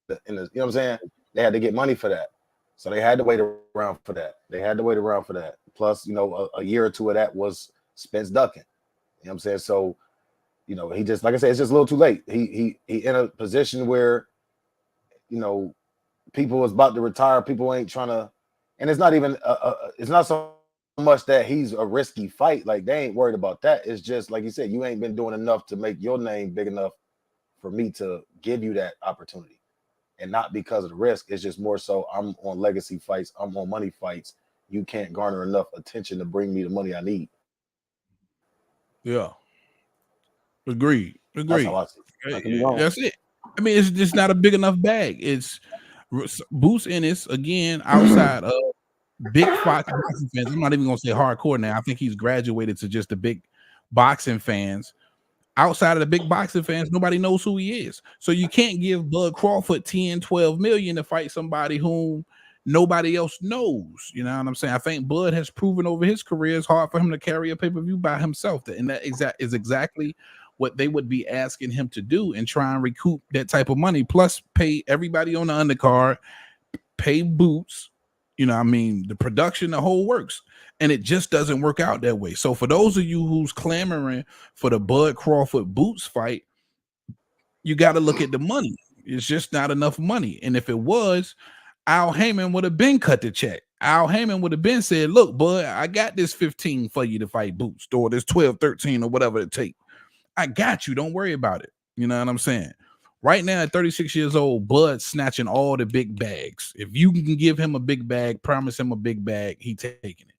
Speaker 7: the you know what I'm saying? They had to get money for that. So they had to wait around for that. Plus, a year or two of that was Spence ducking. You know what I'm saying? So, he just, like I said, it's just a little too late. He in a position where, people was about to retire. People ain't trying to, and it's not even, it's not so much that he's a risky fight. Like, they ain't worried about that. It's just, like you said, you ain't been doing enough to make your name big enough for me to give you that opportunity. And not because of the risk. It's just more so I'm on legacy fights. I'm on money fights. You can't garner enough attention to bring me the money I need.
Speaker 2: Yeah. Agreed.
Speaker 7: That's how I see it.
Speaker 2: That's it. I mean, it's just not a big enough bag. It's Boots Ennis, again, outside of big boxing fans. I'm not even gonna say hardcore now. I think he's graduated to just the big boxing fans. Outside of the big boxing fans, nobody knows who he is. So you can't give Bud Crawford 10, 12 million to fight somebody whom nobody else knows. You know what I'm saying? I think Bud has proven over his career it's hard for him to carry a pay-per-view by himself. And that is exactly what they would be asking him to do and try and recoup that type of money. Plus pay everybody on the undercard, pay Boots. You know what I mean? The production, the whole works. And it just doesn't work out that way. So for those of you who's clamoring for the Bud Crawford Boots fight, you got to look at the money. It's just not enough money. And if it was, Al Heyman would have been cut the check. Al Heyman would have been said, look, Bud, I got this 15 for you to fight Boots, or this 12, 13, or whatever it takes. I got you. Don't worry about it. You know what I'm saying? Right now, at 36 years old, Bud's snatching all the big bags. If you can give him a big bag, promise him a big bag, he taking it.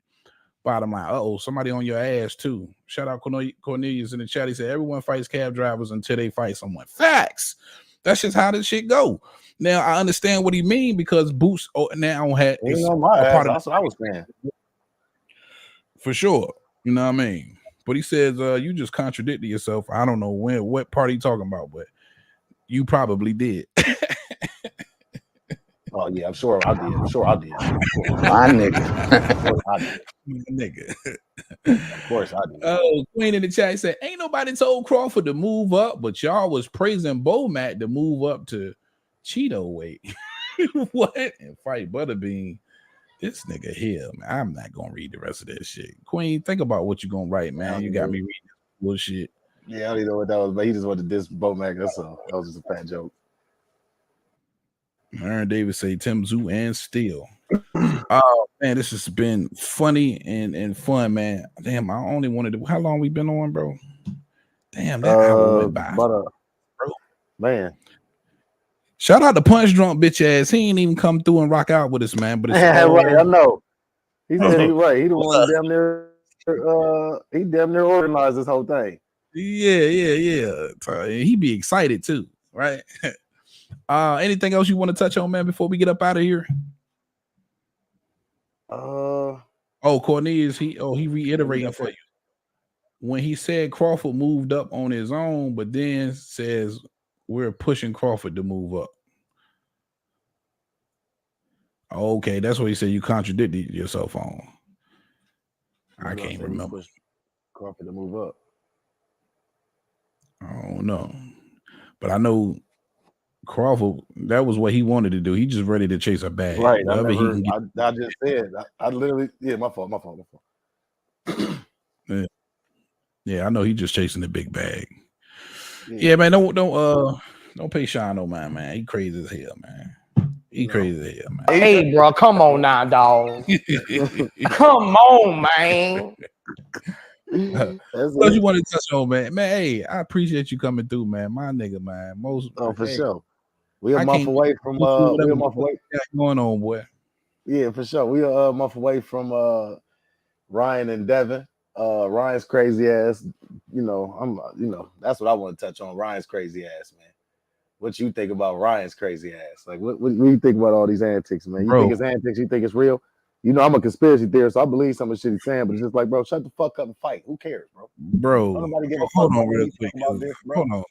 Speaker 2: Bottom line, somebody on your ass too. Shout out Cornelius in the chat. He said everyone fights cab drivers until they fight someone. Facts. That's just how this shit go. Now I understand what he mean because Boots now had
Speaker 7: that's what I was saying.
Speaker 2: For sure. You know what I mean? But he says you just contradicted yourself. I don't know what part he talking about, but you probably did.
Speaker 7: Oh yeah, I'm sure I did.
Speaker 10: My nigga.
Speaker 7: Of course I did.
Speaker 2: Oh, Queen in the chat said, ain't nobody told Crawford to move up, but y'all was praising Bomac to move up to Cheeto weight. What? And fight Butterbean. This nigga here, man. I'm not gonna read the rest of that shit. Queen, think about what you're gonna write, man. You got me reading this bullshit.
Speaker 7: Yeah, I don't even know what that was, but he just wanted to diss Bomac. That's all. That was just a fat joke.
Speaker 2: Aaron Davis say Tim Tszyu and Steel. Oh man, this has been funny and fun, man. Damn, I only wanted to. How long we been on, bro? Damn, that hour went by, bro.
Speaker 7: Man.
Speaker 2: Shout out to Punch Drunk bitch ass. He ain't even come through and rock out with us, man. But it's
Speaker 7: right, I know. He said he's right. He the one damn near. He damn near organized this whole thing.
Speaker 2: Yeah. He be excited too, right? Anything else you want to touch on, man, before we get up out of here? Cornelius, he reiterating for you. When he said Crawford moved up on his own, but then says we're pushing Crawford to move up. Okay, that's what he said. You contradicted yourself on. I can't remember.
Speaker 7: Crawford to move up.
Speaker 2: I don't know, but I know Crawford, that was what he wanted to do. He just ready to chase a bag.
Speaker 7: Right. I just said. I literally, my fault.
Speaker 2: Yeah, I know he just chasing the big bag. Yeah, man. Don't pay Sean no mind, man. He crazy as hell, man. Crazy as hell, man.
Speaker 9: Hey, bro, come on now, dog. Come on, man.
Speaker 2: What you want to touch on, man? Man, hey, I appreciate you coming through, man. My nigga, man.
Speaker 7: For sure. We a month away from
Speaker 2: going on, boy.
Speaker 7: Yeah, for sure. We are a month away from Ryan and Devin. Ryan's crazy ass. That's what I want to touch on. Ryan's crazy ass, man. What you think about Ryan's crazy ass? Like, what do you think about all these antics, man? You think it's antics? You think it's real? You know, I'm a conspiracy theorist, so I believe some of the shit he's saying, but it's just like, bro, shut the fuck up and fight. Who cares, bro?
Speaker 2: Bro, hold on real quick. Hold on.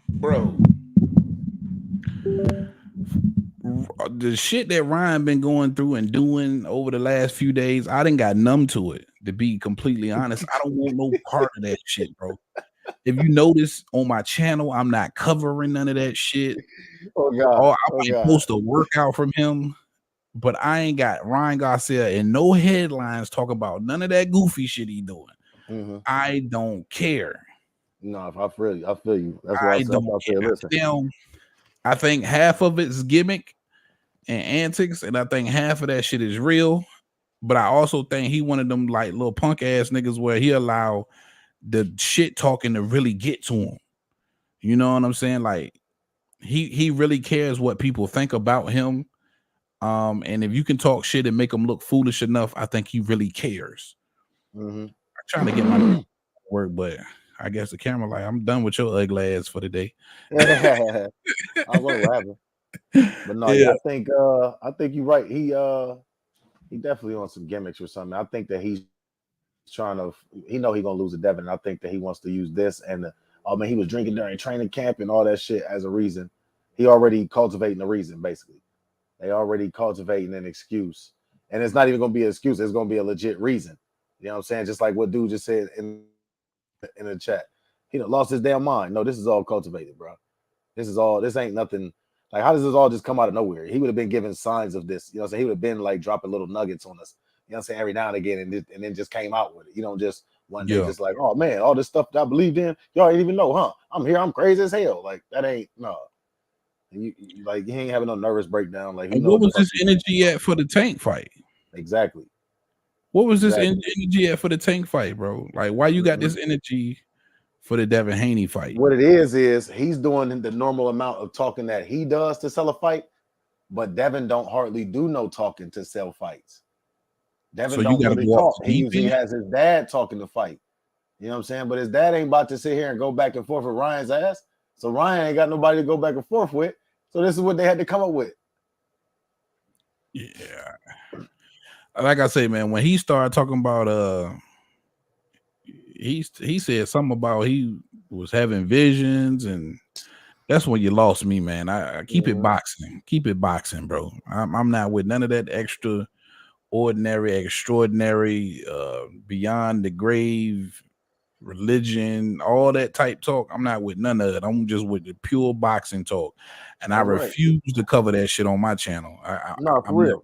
Speaker 2: Bro, the shit that Ryan been going through and doing over the last few days, I done got numb to it, to be completely honest. I don't want no part of that shit, bro. If you notice on my channel, I'm not covering none of that shit.
Speaker 7: Oh God.
Speaker 2: I might post a workout from him, but I ain't got Ryan Garcia in no headlines talking about none of that goofy shit he doing. Mm-hmm. I don't care.
Speaker 7: No, I feel you. That's why I said, listen.
Speaker 2: I think half of it's gimmick and antics, and I think half of that shit is real. But I also think he one of them like little punk ass niggas where he allow the shit talking to really get to him. You know what I'm saying? Like he really cares what people think about him. And if you can talk shit and make him look foolish enough, I think he really cares. Mm-hmm. I'm trying to get my work, but I guess the camera like, I'm done with your ugly ass for the day.
Speaker 7: I wonder what happened. But no, yeah, I think you're right. He definitely on some gimmicks or something. I think that he's trying to, he know he's gonna lose to Devin. And I think that he wants to use this and he was drinking during training camp and all that shit as a reason. He already cultivating a reason, basically. They already cultivating an excuse. And it's not even gonna be an excuse, it's gonna be a legit reason. You know what I'm saying? Just like what dude just said in the chat. He done lost his damn mind. No, this is all cultivated, bro. This ain't nothing. Like, how does this all just come out of nowhere? He would have been giving signs of this. You know what I'm saying? He would have been like dropping little nuggets on us. You know what I'm saying? Every now and again, and then just came out with it. You don't just one day just like, oh man, all this stuff that I believed in, y'all ain't even know, huh? I'm here, I'm crazy as hell. Like, that ain't no. You like, he ain't having no nervous breakdown. Like,
Speaker 2: and what was this energy at for the Tank fight?
Speaker 7: Exactly.
Speaker 2: What was this energy at for the Tank fight, bro? Like, why you got this energy for the Devin Haney fight?
Speaker 7: What it is he's doing the normal amount of talking that he does to sell a fight, but Devin don't hardly do no talking to sell fights. Devin don't really talk. He usually has his dad talking to fight. You know what I'm saying? But his dad ain't about to sit here and go back and forth with Ryan's ass. So Ryan ain't got nobody to go back and forth with. So this is what they had to come up with.
Speaker 2: Yeah. Like I say, man, when he started talking about he said something about he was having visions, and that's when you lost me, man. I keep it boxing. Keep it boxing, bro. I'm not with none of that extraordinary, beyond the grave religion, all that type talk. I'm not with none of it. I'm just with the pure boxing talk, and I refuse to cover that shit on my channel.
Speaker 7: For real.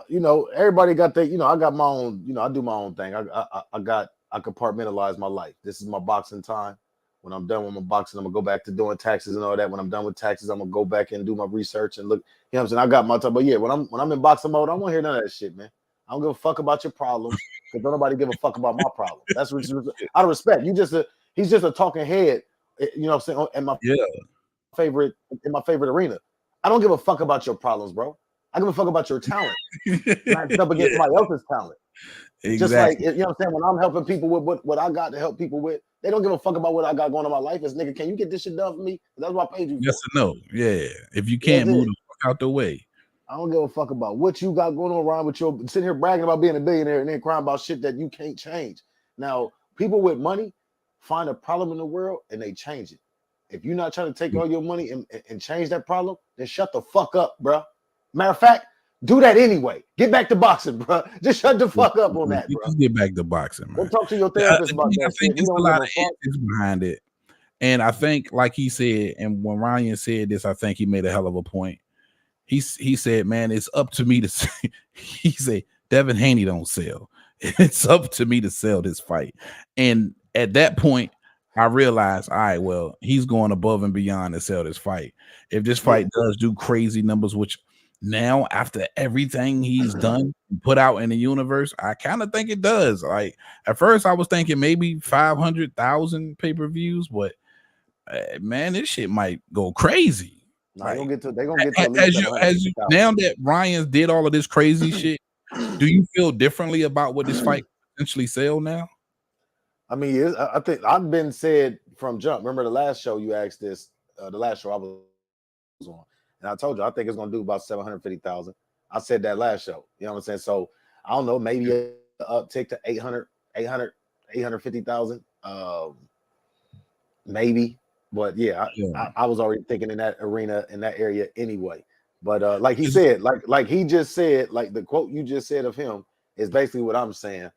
Speaker 7: You know, everybody got that. You know, I got my own. You know, I do my own thing. I compartmentalize my life. This is my boxing time. When I'm done with my boxing, I'm gonna go back to doing taxes and all that. When I'm done with taxes, I'm gonna go back and do my research and look. You know what I'm saying? I got my time. But yeah, when I'm in boxing mode, I don't want to hear none of that shit, man. I don't give a fuck about your problems because don't nobody give a fuck about my problem. That's what out of respect. He's just a talking head. You know what I'm saying? And my favorite arena. I don't give a fuck about your problems, bro. I give a fuck about your talent. Not up against somebody else's talent. Exactly. Just like, you know what I'm saying? When I'm helping people with what I got to help people with, they don't give a fuck about what I got going on in my life. As nigga, can you get this shit done for me? That's what I paid you for.
Speaker 2: Yes or no? Yeah. If you can't move the fuck out the way.
Speaker 7: I don't give a fuck about what you got going on around with your sitting here bragging about being a billionaire and then crying about shit that you can't change. Now, people with money find a problem in the world and they change it. If you're not trying to take all your money and change that problem, then shut the fuck up, bro. Matter of fact, do that anyway. Get back to boxing, bro. Just shut the fuck up on that, bro.
Speaker 2: Just get back to boxing, man.
Speaker 7: Go talk to your therapist about that.
Speaker 2: I think there's a lot of ethics behind it. And I think, like he said, and when Ryan said this, I think he made a hell of a point. He said, man, it's up to me to say, he said, Devin Haney don't sell. It's up to me to sell this fight. And at that point, I realized, all right, well, he's going above and beyond to sell this fight. If this fight does do crazy numbers, which now after everything he's done, put out in the universe, I kind of think it does. Like, at first I was thinking maybe 500,000 pay-per-views, but man, this shit might go crazy.
Speaker 7: Nah, they're gonna get to
Speaker 2: as you now that Ryan's did all of this crazy shit, do you feel differently about what this fight potentially sell now?
Speaker 7: I mean, I think I've been said from jump. Remember the last show you asked this, the last show I was on, and I told you I think it's gonna do about 750,000. I said that last show. You know what I'm saying? So I don't know, maybe an uptick to 850,000. Maybe. But yeah, I was already thinking in that arena, in that area anyway. But like he said, like he just said, like the quote you just said of him is basically what I'm saying.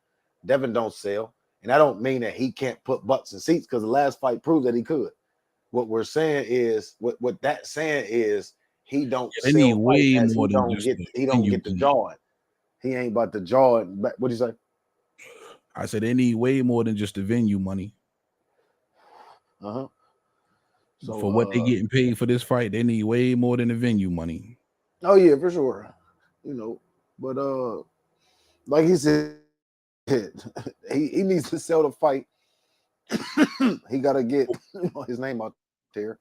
Speaker 7: Devin don't sell. And I don't mean that he can't put butts in seats because the last fight proved that he could. What we're saying is, what that's saying is he don't sell
Speaker 2: way more
Speaker 7: he don't get the jawing. He ain't about the jaw. What'd you say?
Speaker 2: I said they need way more than just the venue money.
Speaker 7: Uh-huh. So,
Speaker 2: for what they getting paid for this fight, they need way more than the venue money.
Speaker 7: Oh yeah, for sure. You know, but like he said, he needs to sell the fight. He got to get his name out there.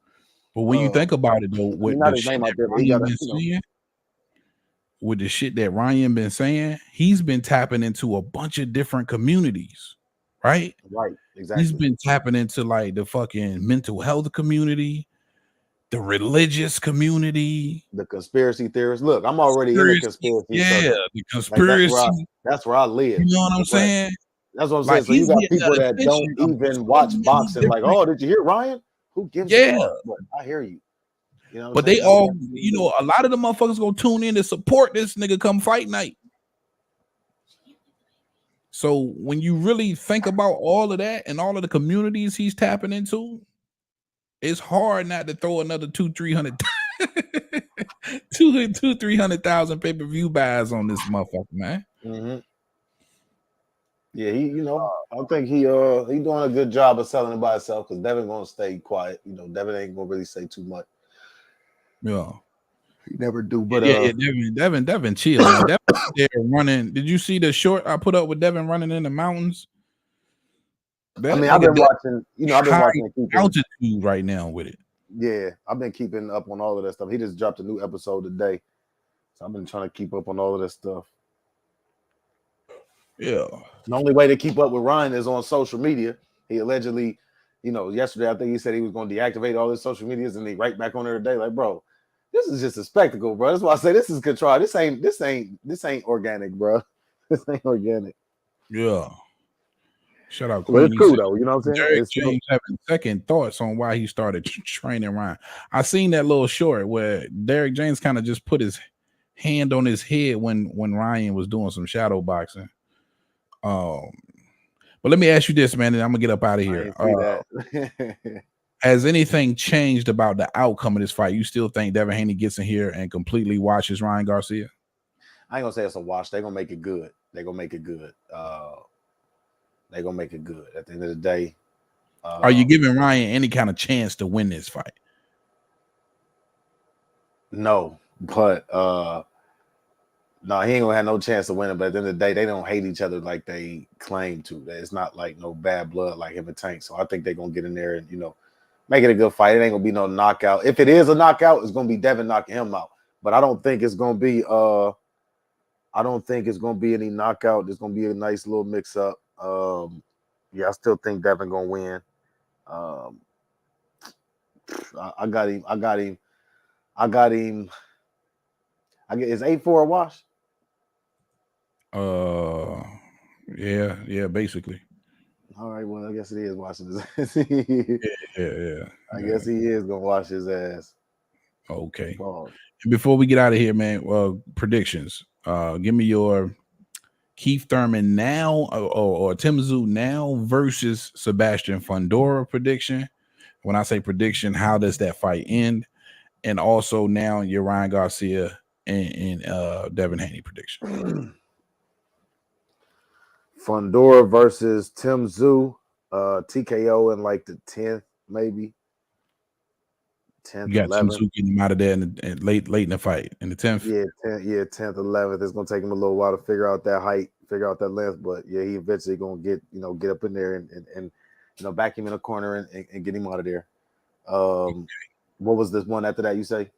Speaker 2: But when you think about it, though, with
Speaker 7: not his name out there, but he got to.
Speaker 2: With the shit that Ryan been saying, he's been tapping into a bunch of different communities. right?
Speaker 7: Right, exactly.
Speaker 2: He's been tapping into like the fucking mental health community, the religious community,
Speaker 7: the conspiracy theorists. Look, I'm already in the conspiracy circle.
Speaker 2: the
Speaker 7: Like
Speaker 2: conspiracy.
Speaker 7: that's where I live.
Speaker 2: You know what I'm
Speaker 7: But
Speaker 2: saying?
Speaker 7: that's what I'm
Speaker 2: Like
Speaker 7: saying. So you
Speaker 2: he's
Speaker 7: got
Speaker 2: getting
Speaker 7: people
Speaker 2: that
Speaker 7: that don't
Speaker 2: attention of
Speaker 7: even
Speaker 2: so
Speaker 7: watch
Speaker 2: many
Speaker 7: boxing. Like,
Speaker 2: different.
Speaker 7: oh, did you hear Ryan? Who gives a fuck? But I hear you. You know what
Speaker 2: But
Speaker 7: I'm
Speaker 2: they
Speaker 7: saying?
Speaker 2: all, you know, a lot of the motherfuckers gonna tune in to support this nigga come fight night. So when you really think about all of that and all of the communities he's tapping into, it's hard not to throw another 300,000 pay-per-view buys on this motherfucker, man.
Speaker 7: Mm-hmm. Yeah, I think he doing a good job of selling it by himself because Devin gonna stay quiet. You know, Devin ain't gonna really say too much.
Speaker 2: Yeah.
Speaker 7: He never do, but
Speaker 2: Devin chill, man. Devin there running. Did you see the short I put up with Devin running in the mountains?
Speaker 7: I've been watching, I've been watching
Speaker 2: altitude right now with it.
Speaker 7: Yeah, I've been keeping up on all of that stuff. He just dropped a new episode today. So I've been trying to keep up on all of this stuff.
Speaker 2: Yeah.
Speaker 7: The only way to keep up with Ryan is on social media. He allegedly, yesterday I think he said he was going to deactivate all his social medias and he right back on there today. Like, bro, this is just a spectacle, bro. That's why I say this is contrived. This ain't organic, bro. This ain't organic.
Speaker 2: Yeah. Shout out,
Speaker 7: Queen. Well, it's cool though. You know what I'm saying?
Speaker 2: Derek James having second thoughts on why he started training Ryan. I seen that little short where Derek James kind of just put his hand on his head when Ryan was doing some shadow boxing. But let me ask you this, man, and I'm gonna get up out of here. Has anything changed about the outcome of this fight? You still think Devin Haney gets in here and completely washes Ryan Garcia?
Speaker 7: I ain't gonna say it's a wash. They're gonna make it good. They're gonna make it good. They're gonna make it good. At the end of the day,
Speaker 2: are you giving Ryan any kind of chance to win this fight?
Speaker 7: No, but no, he ain't gonna have no chance to win it. But at the end of the day, they don't hate each other like they claim to. It's not like no bad blood like him and Tank. So I think they're gonna get in there and make it a good fight. It ain't gonna be no knockout. If it is a knockout, it's gonna be Devin knocking him out. But I don't think it's gonna be any knockout. There's gonna be a nice little mix up. Yeah, I still think Devin gonna win. I got him. Is 8-4 a wash?
Speaker 2: Yeah, basically.
Speaker 7: All right, well, I guess it is washing his ass.
Speaker 2: yeah.
Speaker 7: I guess he is gonna wash his ass.
Speaker 2: Okay. And before we get out of here, man, predictions. Give me your Keith Thurman now or Tszyu now versus Sebastian Fundora prediction. When I say prediction, how does that fight end? And also now your Ryan Garcia and Devin Haney prediction.
Speaker 7: Fundora versus Tszyu, TKO in like the 10th, maybe. 10th,
Speaker 2: You got
Speaker 7: 11th.
Speaker 2: Tszyu getting him out of there in late in the fight in the 10th.
Speaker 7: Yeah, 10th, 11th. It's gonna take him a little while to figure out that height, figure out that length, but yeah, he eventually gonna get get up in there and back him in a corner and get him out of there. What was this one after that? You say?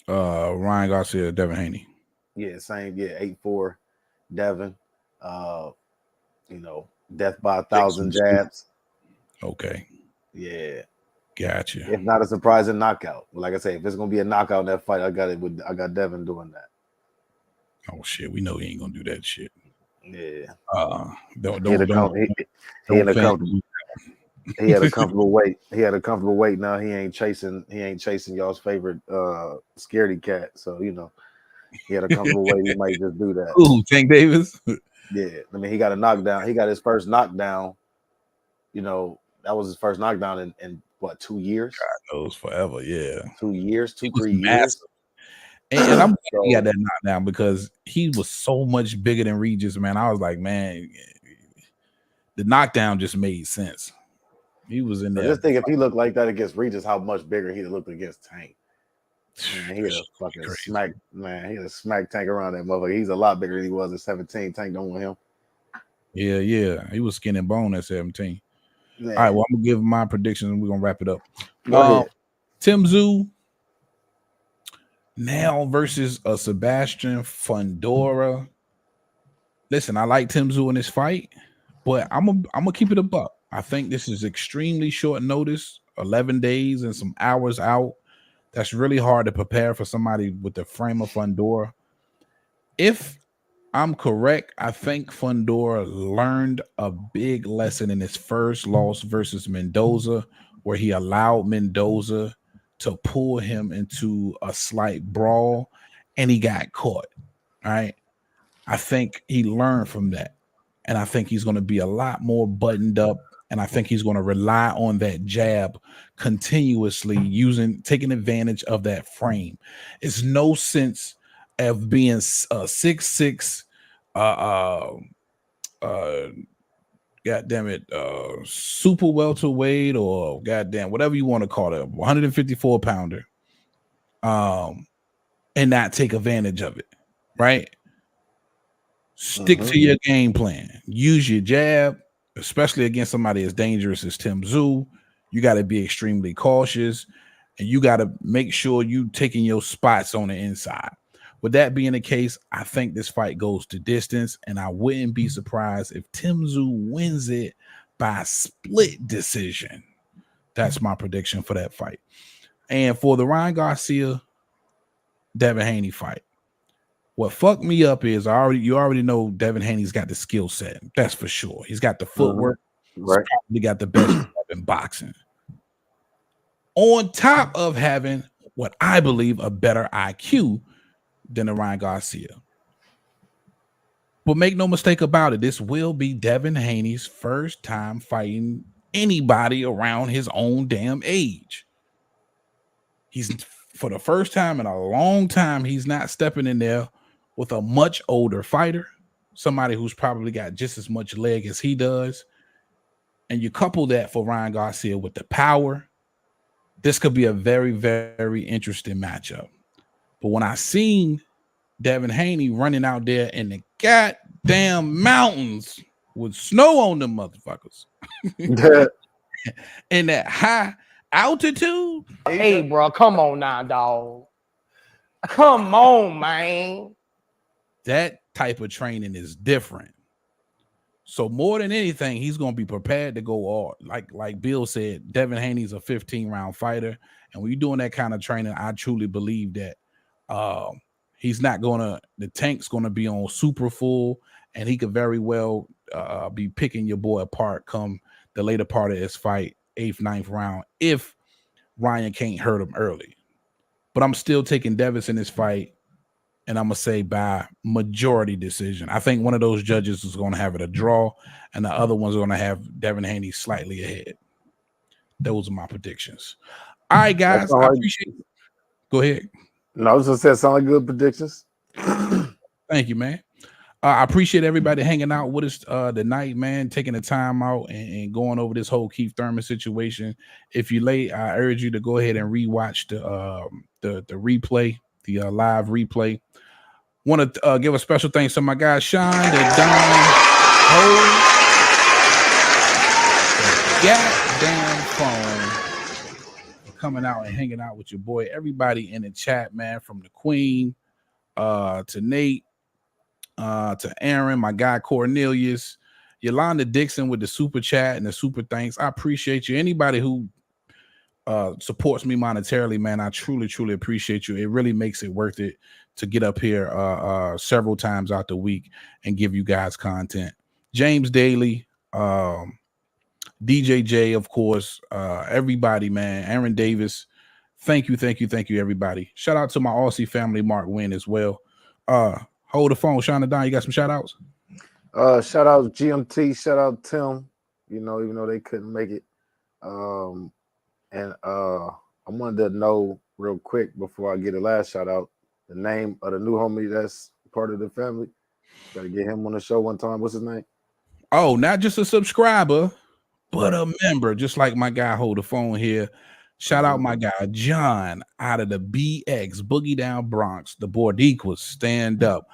Speaker 2: Ryan Garcia, Devin Haney.
Speaker 7: Yeah, same. Yeah, 8-4, Devin. Death by 1,000 jabs.
Speaker 2: Okay.
Speaker 7: Yeah.
Speaker 2: Gotcha.
Speaker 7: If not a surprising knockout. Well, like I say, if it's gonna be a knockout in that fight, I got Devin doing that.
Speaker 2: Oh shit, we know he ain't gonna do that shit.
Speaker 7: Yeah. He had a comfortable weight. He had a comfortable weight. Now he ain't chasing y'all's favorite scaredy cat. So he had a comfortable weight. He might just do that.
Speaker 2: Ooh, Tank Davis.
Speaker 7: Yeah, I mean he got a knockdown. He got his first knockdown. That was his first knockdown in what, 2 years?
Speaker 2: God knows, forever. Yeah,
Speaker 7: 2 years, 3 years.
Speaker 2: And I'm glad he got that knockdown because he was so much bigger than Regis, man. I was like, man, the knockdown just made sense. He was in there.
Speaker 7: Just think if he looked like that against Regis, how much bigger he'd looked against Tank. Man, he'd have fucking smacked. Man, he'd have smacked Tank around that motherfucker. He's a lot bigger than he was at 17. Tank don't want him.
Speaker 2: Yeah. He was skin and bone at 17.
Speaker 7: Man.
Speaker 2: All right, well, I'm gonna give my predictions and we're gonna wrap it up.
Speaker 7: Go ahead.
Speaker 2: Tszyu now versus Sebastian Fundora. Listen, I like Tszyu in this fight, But I'm gonna keep it a buck. I think this is extremely short notice, 11 days and some hours out. That's really hard to prepare for somebody with the frame of Fundora. If I'm correct, I think Fundora learned a big lesson in his first loss versus Mendoza, where he allowed Mendoza to pull him into a slight brawl and he got caught. All right. I think he learned from that. And I think he's going to be a lot more buttoned up. And I think he's going to rely on that jab continuously, taking advantage of that frame. It's no sense of being 6'6", goddamn it, super welterweight, or goddamn whatever you want to call it, 154 pounder, and not take advantage of it, right? Stick to your game plan. Use your jab, especially against somebody as dangerous as Tszyu. You got to be extremely cautious, and you got to make sure you taking your spots on the inside. With that being the case, I think this fight goes to distance, and I wouldn't be surprised if Tszyu wins it by split decision. That's my prediction for that fight. And for the Ryan Garcia, Devin Haney fight, what fucked me up is you already know Devin Haney's got the skill set. That's for sure. He's got the footwork.
Speaker 10: Right.
Speaker 2: He's probably got the best in boxing. On top of having what I believe a better IQ than the Ryan Garcia. But make no mistake about it, this will be Devin Haney's first time fighting anybody around his own damn age. He's, for the first time in a long time, he's not stepping in there with a much older fighter, somebody who's probably got just as much leg as he does. And you couple that for Ryan Garcia with the power, this could be a very, very interesting matchup. But when I seen Devin Haney running out there in the goddamn mountains with snow on them motherfuckers, in that high altitude.
Speaker 9: Hey, bro, come on now, dog. Come on, man.
Speaker 2: That type of training is different. So more than anything, he's going to be prepared to go all. Like Bill said, Devin Haney's a 15-round fighter. And when you're doing that kind of training, I truly believe that he's not going to, the tank's going to be on super full, and he could very well be picking your boy apart come the later part of his fight, 8th, 9th round, if Ryan can't hurt him early. But I'm still taking Devis in this fight, and I'm going to say by majority decision. I think one of those judges is going to have it a draw, and the other one's going to have Devin Haney slightly ahead. Those are my predictions. All right, guys. I appreciate it. Go ahead.
Speaker 7: No, I was just saying, sound like good predictions.
Speaker 2: Thank you, man. I appreciate everybody hanging out with us tonight, man, taking the time out and going over this whole Keith Thurman situation. If you're late, I urge you to go ahead and rewatch the replay, the live replay. Want to give a special thanks to my guy Sean, the goddamn phone, for coming out and hanging out with your boy. Everybody in the chat, man, from the Queen to Nate, to Aaron, my guy Cornelius, Yolanda Dixon with the super chat and the super thanks. I appreciate you. Anybody who supports me monetarily, man, I truly, truly appreciate you. It really makes it worth it to get up here several times out the week and give you guys content. James Daly, DJ J, of course, everybody, man, Aaron Davis. Thank you, everybody. Shout out to my Aussie family, Mark Wynn, as well. Hold the phone, Sean and Don. You got some shout outs?
Speaker 7: Shout out GMT, shout out Tim, even though they couldn't make it. And I wanted to know real quick before I get the last shout out, the name of the new homie that's part of the family. Gotta get him on the show one time. What's his name?
Speaker 2: Oh, not just a subscriber, but a member, just like my guy Hold the Phone here. Shout out my guy John out of the BX Boogie Down Bronx, the Bordequas Stand Up.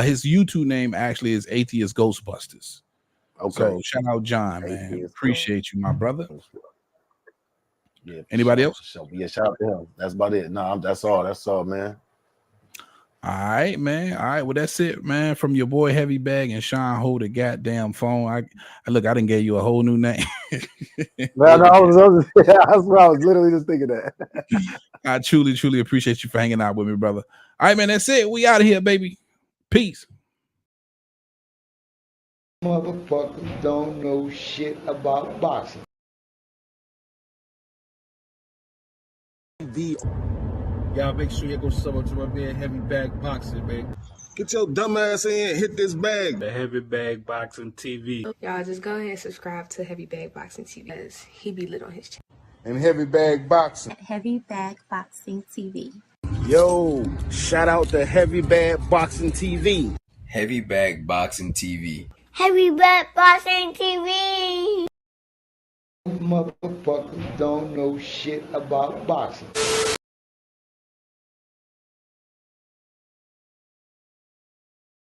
Speaker 2: His YouTube name actually is Atheist Ghostbusters. Okay. So shout out John, man. Atheist appreciate you, my brother. Yeah. Anybody else?
Speaker 7: Yeah, shout out to him. That's about it. No, that's all. That's all, man.
Speaker 2: All right, man. All right. Well, that's it, man. From your boy Heavy Bag and Sean, hold the goddamn phone. I look, I didn't give you a whole new name.
Speaker 7: Man, I that's what I was literally just thinking that.
Speaker 2: I truly, truly appreciate you for hanging out with me, brother. All right, man. That's it. We out of here, baby. Peace.
Speaker 3: Motherfuckers don't know shit about boxing.
Speaker 1: Y'all make sure you go sub up to my man Heavy Bag Boxing, man.
Speaker 3: Get your dumb ass in, hit this bag.
Speaker 1: The Heavy Bag Boxing TV.
Speaker 4: Y'all just go ahead and subscribe to Heavy Bag Boxing TV because he be lit on his channel.
Speaker 3: And Heavy Bag Boxing.
Speaker 5: Heavy Bag Boxing TV.
Speaker 1: Yo, shout out to Heavy Bag Boxing TV.
Speaker 6: Heavy Bag Boxing TV.
Speaker 5: Heavy Bag Boxing TV.
Speaker 3: Motherfuckers don't know shit about boxing.